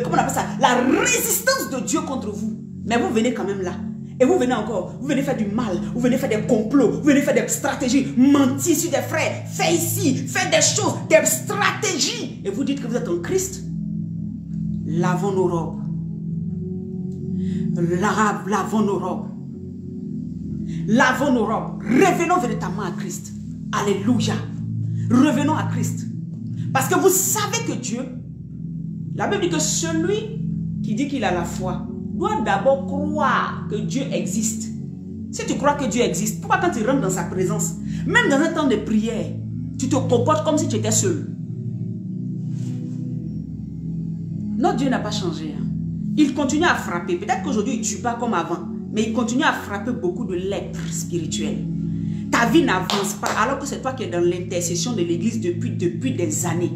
comment on appelle ça, la résistance de Dieu contre vous. Mais vous venez quand même là. Et vous venez encore, vous venez faire du mal, vous venez faire des complots, vous venez faire des stratégies, mentir sur des frères, faire ici, faire des choses, des stratégies. Et vous dites que vous êtes en Christ. Lavons nos robes. Lavons nos robes. Lavons nos robes. Revenons véritablement à Christ. Alléluia. Revenons à Christ. Parce que vous savez que Dieu, la Bible dit que celui qui dit qu'il a la foi doit d'abord croire que Dieu existe. Si tu crois que Dieu existe, pourquoi quand tu rentres dans sa présence, même dans un temps de prière, tu te comportes comme si tu étais seul? Notre Dieu n'a pas changé. Hein. Il continue à frapper. Peut-être qu'aujourd'hui, il ne tue pas comme avant, mais il continue à frapper beaucoup de lèpres spirituelles. Ta vie n'avance pas, alors que c'est toi qui es dans l'intercession de l'église depuis des années.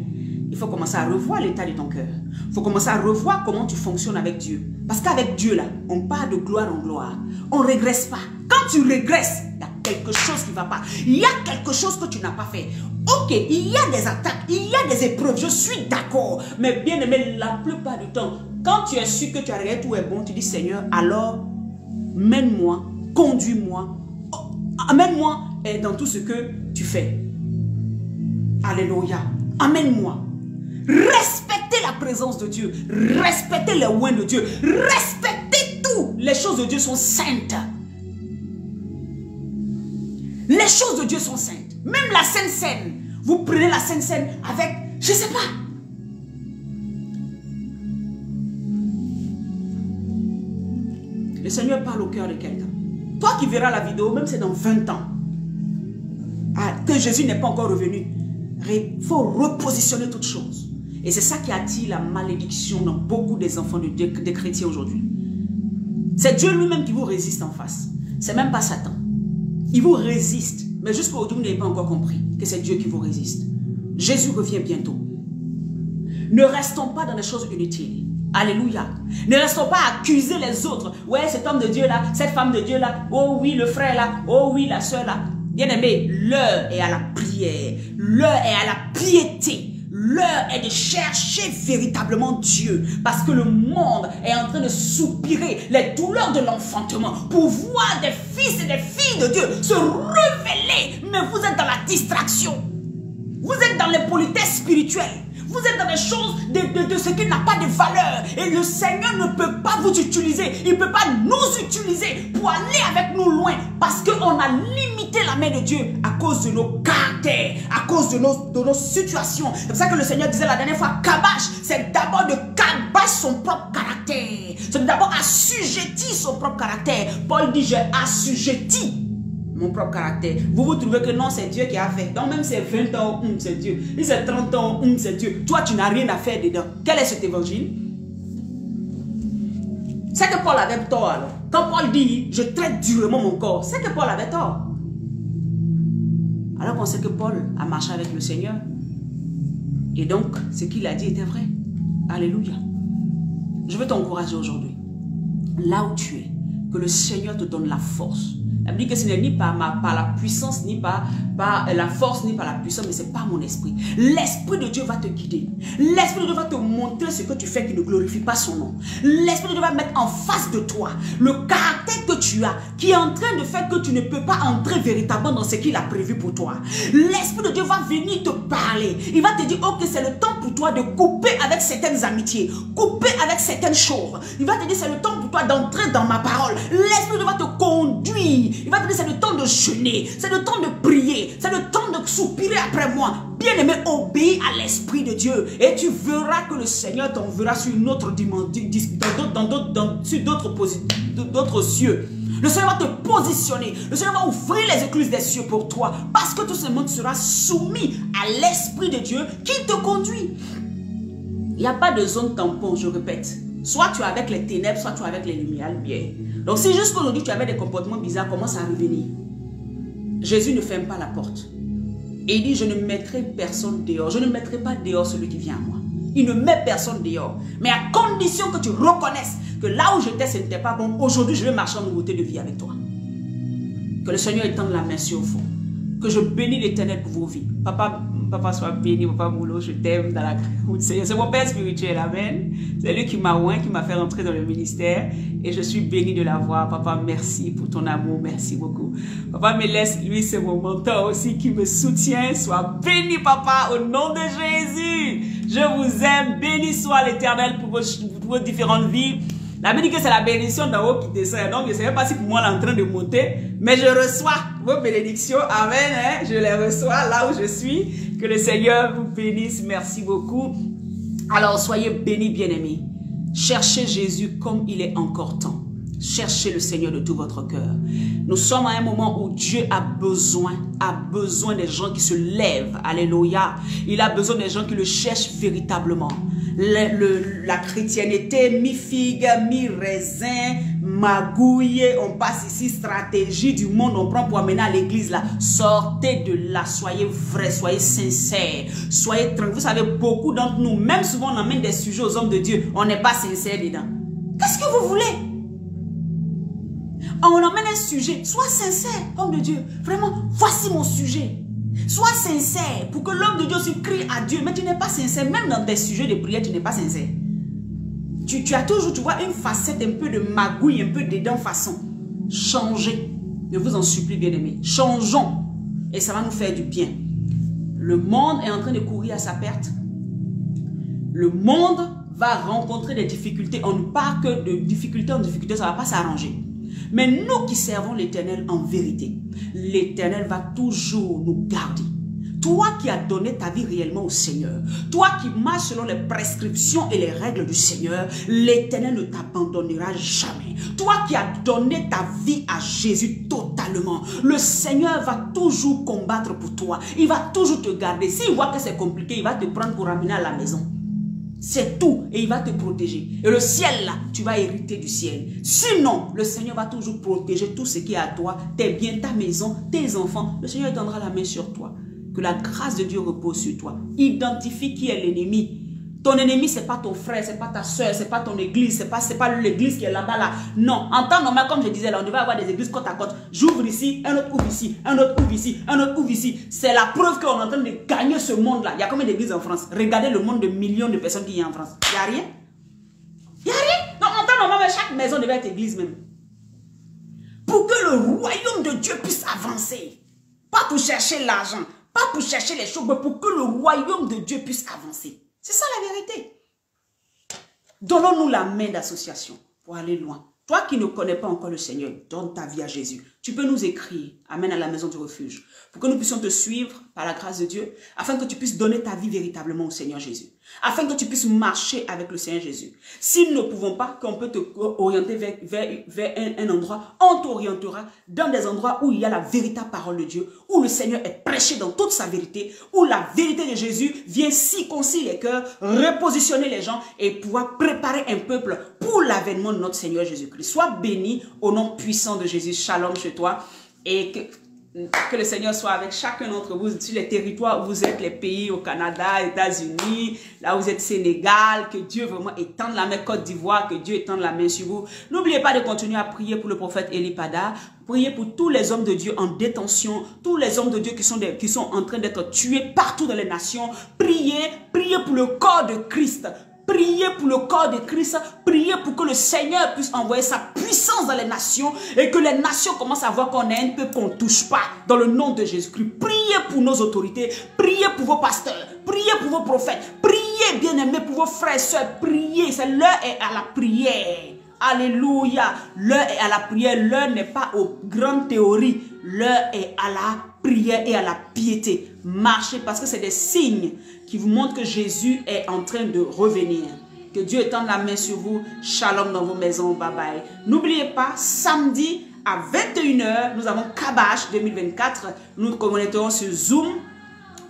Il faut commencer à revoir l'état de ton cœur. Il faut commencer à revoir comment tu fonctionnes avec Dieu. Parce qu'avec Dieu, là, on part de gloire en gloire. On ne régresse pas. Quand tu régresses, il y a quelque chose qui ne va pas. Il y a quelque chose que tu n'as pas fait. Ok, il y a des attaques, il y a des épreuves, je suis d'accord. Mais bien aimé, la plupart du temps, quand tu es sûr que tu as regardé tout est bon, tu dis Seigneur, alors mène-moi, conduis-moi, amène-moi dans tout ce que tu fais. Alléluia. Amène-moi. Respectez la présence de Dieu. Respectez les oins de Dieu. Respectez tout. Les choses de Dieu sont saintes. Les choses de Dieu sont saintes. Même la Sainte Seine. Vous prenez la Sainte Seine avec, je ne sais pas. Le Seigneur parle au cœur de quelqu'un. Toi qui verras la vidéo, même si c'est dans 20 ans, que Jésus n'est pas encore revenu, il faut repositionner toutes choses. Et c'est ça qui attire la malédiction dans beaucoup des enfants des chrétiens aujourd'hui. C'est Dieu lui-même qui vous résiste en face. C'est même pas Satan. Il vous résiste. Mais jusqu'à aujourd'hui, vous n'avez pas encore compris que c'est Dieu qui vous résiste. Jésus revient bientôt. Ne restons pas dans des choses inutiles. Alléluia. Ne restons pas à accuser les autres. Ouais, cet homme de Dieu là, cette femme de Dieu là, oh oui, le frère là, oh oui, la soeur là. Bien-aimé, l'heure est à la prière. L'heure est à la piété. L'heure est de chercher véritablement Dieu. Parce que le monde est en train de soupirer les douleurs de l'enfantement pour voir des fils et des filles de Dieu se révéler. Mais vous êtes dans la distraction. Vous êtes dans les politesses spirituelles. Vous êtes dans des choses de ce qui n'a pas de valeur. Et le Seigneur ne peut pas vous utiliser. Il ne peut pas nous utiliser pour aller avec nous loin. Parce qu'on a limité la main de Dieu à cause de nos caractères, à cause de nos situations. C'est pour ça que le Seigneur disait la dernière fois, Kabash, c'est d'abord de Kabash son propre caractère. C'est d'abord assujettir son propre caractère. Paul dit, j'ai assujetti mon propre caractère. Vous trouvez que non, c'est Dieu qui a fait. Donc même c'est 20 ans, c'est Dieu. Si c'est 30 ans, c'est Dieu. Toi, tu n'as rien à faire dedans. Quel est cet évangile? C'est que Paul avait tort alors. Quand Paul dit, je traite durement mon corps, c'est que Paul avait tort. Alors qu'on sait que Paul a marché avec le Seigneur. Et donc, ce qu'il a dit était vrai. Alléluia. Je veux t'encourager aujourd'hui. Là où tu es, que le Seigneur te donne la force. La Bible dit que ce n'est ni par la puissance, ni par la force, ni par la puissance, mais c'est par mon esprit. L'Esprit de Dieu va te guider. L'Esprit de Dieu va te montrer ce que tu fais qui ne glorifie pas son nom. L'Esprit de Dieu va mettre en face de toi le caractère que tu as, qui est en train de faire que tu ne peux pas entrer véritablement dans ce qu'il a prévu pour toi. L'Esprit de Dieu va venir te parler. Il va te dire, ok, c'est le temps pour toi de couper avec certaines amitiés, couper avec certaines choses. Il va te dire, c'est le temps pour toi d'entrer dans ma parole. L'Esprit de Dieu va te conduire. Il va te dire, c'est le temps de jeûner, c'est le temps de prier, c'est le temps de soupirer après moi. Bien-aimé, obéis à l'Esprit de Dieu et tu verras que le Seigneur t'enverra sur une autre dimension, sur d'autres cieux. Le Seigneur va te positionner, le Seigneur va ouvrir les écluses des cieux pour toi parce que tout ce monde sera soumis à l'Esprit de Dieu qui te conduit. Il n'y a pas de zone tampon, je répète. Soit tu es avec les ténèbres, soit tu es avec les lumières. Donc si jusqu'aujourd'hui tu avais des comportements bizarres, commence à revenir. Jésus ne ferme pas la porte. Et il dit, je ne mettrai personne dehors. Je ne mettrai pas dehors celui qui vient à moi. Il ne met personne dehors. Mais à condition que tu reconnaisses que là où j'étais, ce n'était pas bon. Aujourd'hui, je vais marcher en nouveauté de vie avec toi. Que le Seigneur étende la main sur vous. Que je bénis l'Éternel pour vos vies. Papa soit béni, Papa Boulot, je t'aime dans la grâce du Seigneur. C'est mon Père spirituel, amen. C'est lui qui m'a oint, qui m'a fait rentrer dans le ministère. Et je suis béni de l'avoir. Papa, merci pour ton amour, merci beaucoup. Papa me laisse, lui, c'est mon mentor aussi qui me soutient. Sois béni, Papa, au nom de Jésus. Je vous aime. Béni soit l'Éternel pour vos différentes vies. La Bible dit que c'est la bénédiction d'en haut qui descend. Donc, je ne sais pas si pour moi, elle est en train de monter. Mais je reçois vos bénédictions. Amen. Hein? Je les reçois là où je suis. Que le Seigneur vous bénisse. Merci beaucoup. Alors, soyez bénis, bien-aimés. Cherchez Jésus comme il est encore temps. Cherchez le Seigneur de tout votre cœur. Nous sommes à un moment où Dieu a besoin des gens qui se lèvent. Alléluia. Il a besoin des gens qui le cherchent véritablement. La chrétienté, mi-figue, mi-raisin, magouille, on passe ici, stratégie du monde, on prend pour amener à l'église là. Sortez de là, soyez vrais, soyez sincères, soyez tranquilles. Vous savez, beaucoup d'entre nous, même souvent on emmène des sujets aux hommes de Dieu, on n'est pas sincère dedans. Qu'est-ce que vous voulez? On emmène un sujet, sois sincère, homme de Dieu. Vraiment, voici mon sujet. Sois sincère pour que l'homme de Dieu aussi crie à Dieu. Mais tu n'es pas sincère. Même dans tes sujets de prière, tu n'es pas sincère. Tu as toujours, tu vois, une facette un peu de magouille, un peu dedans façon. Changez. Je vous en supplie, bien-aimés. Changeons. Et ça va nous faire du bien. Le monde est en train de courir à sa perte. Le monde va rencontrer des difficultés. On ne parle que de difficulté en difficulté, ça ne va pas s'arranger. Mais nous qui servons l'Éternel en vérité, l'Éternel va toujours nous garder. Toi qui as donné ta vie réellement au Seigneur, toi qui marches selon les prescriptions et les règles du Seigneur, l'Éternel ne t'abandonnera jamais. Toi qui as donné ta vie à Jésus totalement, le Seigneur va toujours combattre pour toi. Il va toujours te garder. S'il voit que c'est compliqué, il va te prendre pour ramener à la maison. C'est tout. Et il va te protéger. Et le ciel là, tu vas hériter du ciel. Sinon, le Seigneur va toujours protéger tout ce qui est à toi, tes biens, ta maison, tes enfants. Le Seigneur étendra la main sur toi. Que la grâce de Dieu repose sur toi. Identifie qui est l'ennemi. Ton ennemi, ce n'est pas ton frère, ce n'est pas ta soeur, ce n'est pas ton église, ce n'est pas l'église qui est là-bas. Là. Non, en temps normal, comme je disais, là, on devait avoir des églises côte à côte. J'ouvre ici, un autre ouvre ici, un autre ouvre ici, un autre ouvre ici. C'est la preuve qu'on est en train de gagner ce monde-là. Il y a combien d'églises en France? Regardez le monde de millions de personnes qu'il y a en France. Il n'y a rien. Il n'y a rien. Donc, en temps normal, chaque maison devait être église même. Pour que le royaume de Dieu puisse avancer. Pas pour chercher l'argent. Pas pour chercher les choses, mais pour que le royaume de Dieu puisse avancer. C'est ça la vérité. Donnons-nous la main d'association pour aller loin. Toi qui ne connais pas encore le Seigneur, donne ta vie à Jésus. Tu peux nous écrire, amène à la maison du refuge, pour que nous puissions te suivre par la grâce de Dieu, afin que tu puisses donner ta vie véritablement au Seigneur Jésus. Afin que tu puisses marcher avec le Seigneur Jésus. Si nous ne pouvons pas, qu'on peut te orienter vers un endroit, on t'orientera dans des endroits où il y a la véritable parole de Dieu, où le Seigneur est prêché dans toute sa vérité, où la vérité de Jésus vient circoncire les cœurs, repositionner les gens et pouvoir préparer un peuple pour l'avènement de notre Seigneur Jésus-Christ. Sois béni au nom puissant de Jésus. Shalom chez toi et que le Seigneur soit avec chacun d'entre vous sur les territoires où vous êtes, les pays au Canada, États-Unis, là où vous êtes Sénégal, que Dieu vraiment étende la main, Côte d'Ivoire, que Dieu étende la main sur vous. N'oubliez pas de continuer à prier pour le prophète Eli Pada, priez pour tous les hommes de Dieu en détention, tous les hommes de Dieu qui sont en train d'être tués partout dans les nations. Priez pour le corps de Christ. Priez pour le corps de Christ, priez pour que le Seigneur puisse envoyer sa puissance dans les nations et que les nations commencent à voir qu'on est un peuple qu'on ne touche pas dans le nom de Jésus-Christ. Priez pour nos autorités, priez pour vos pasteurs, priez pour vos prophètes, priez bien-aimés pour vos frères et sœurs, priez, c'est l'heure est à la prière. Alléluia, l'heure est à la prière, l'heure n'est pas aux grandes théories, l'heure est à la prière et à la piété. Marchez parce que c'est des signes qui vous montrent que Jésus est en train de revenir. Que Dieu étende la main sur vous. Shalom dans vos maisons. Bye bye. N'oubliez pas, samedi à 21 h, nous avons Kabash 2024. Nous nous connecterons sur Zoom.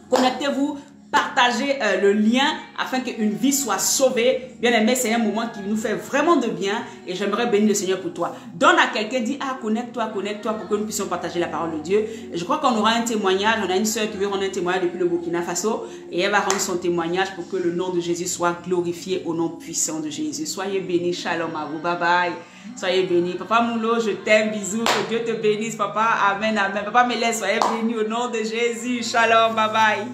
Connectez-vous. Partagez le lien afin qu'une vie soit sauvée. Bien aimé, c'est un moment qui nous fait vraiment de bien et j'aimerais bénir le Seigneur pour toi. Donne à quelqu'un, dis connecte-toi pour que nous puissions partager la parole de Dieu. Et je crois qu'on aura un témoignage. On a une soeur qui veut rendre un témoignage depuis le Burkina Faso et elle va rendre son témoignage pour que le nom de Jésus soit glorifié au nom puissant de Jésus. Soyez bénis, shalom à vous, bye bye. Soyez bénis. Papa Moulo, je t'aime, bisous, que Dieu te bénisse, papa, amen, amen. Papa Mélès, soyez bénis au nom de Jésus, shalom, bye bye.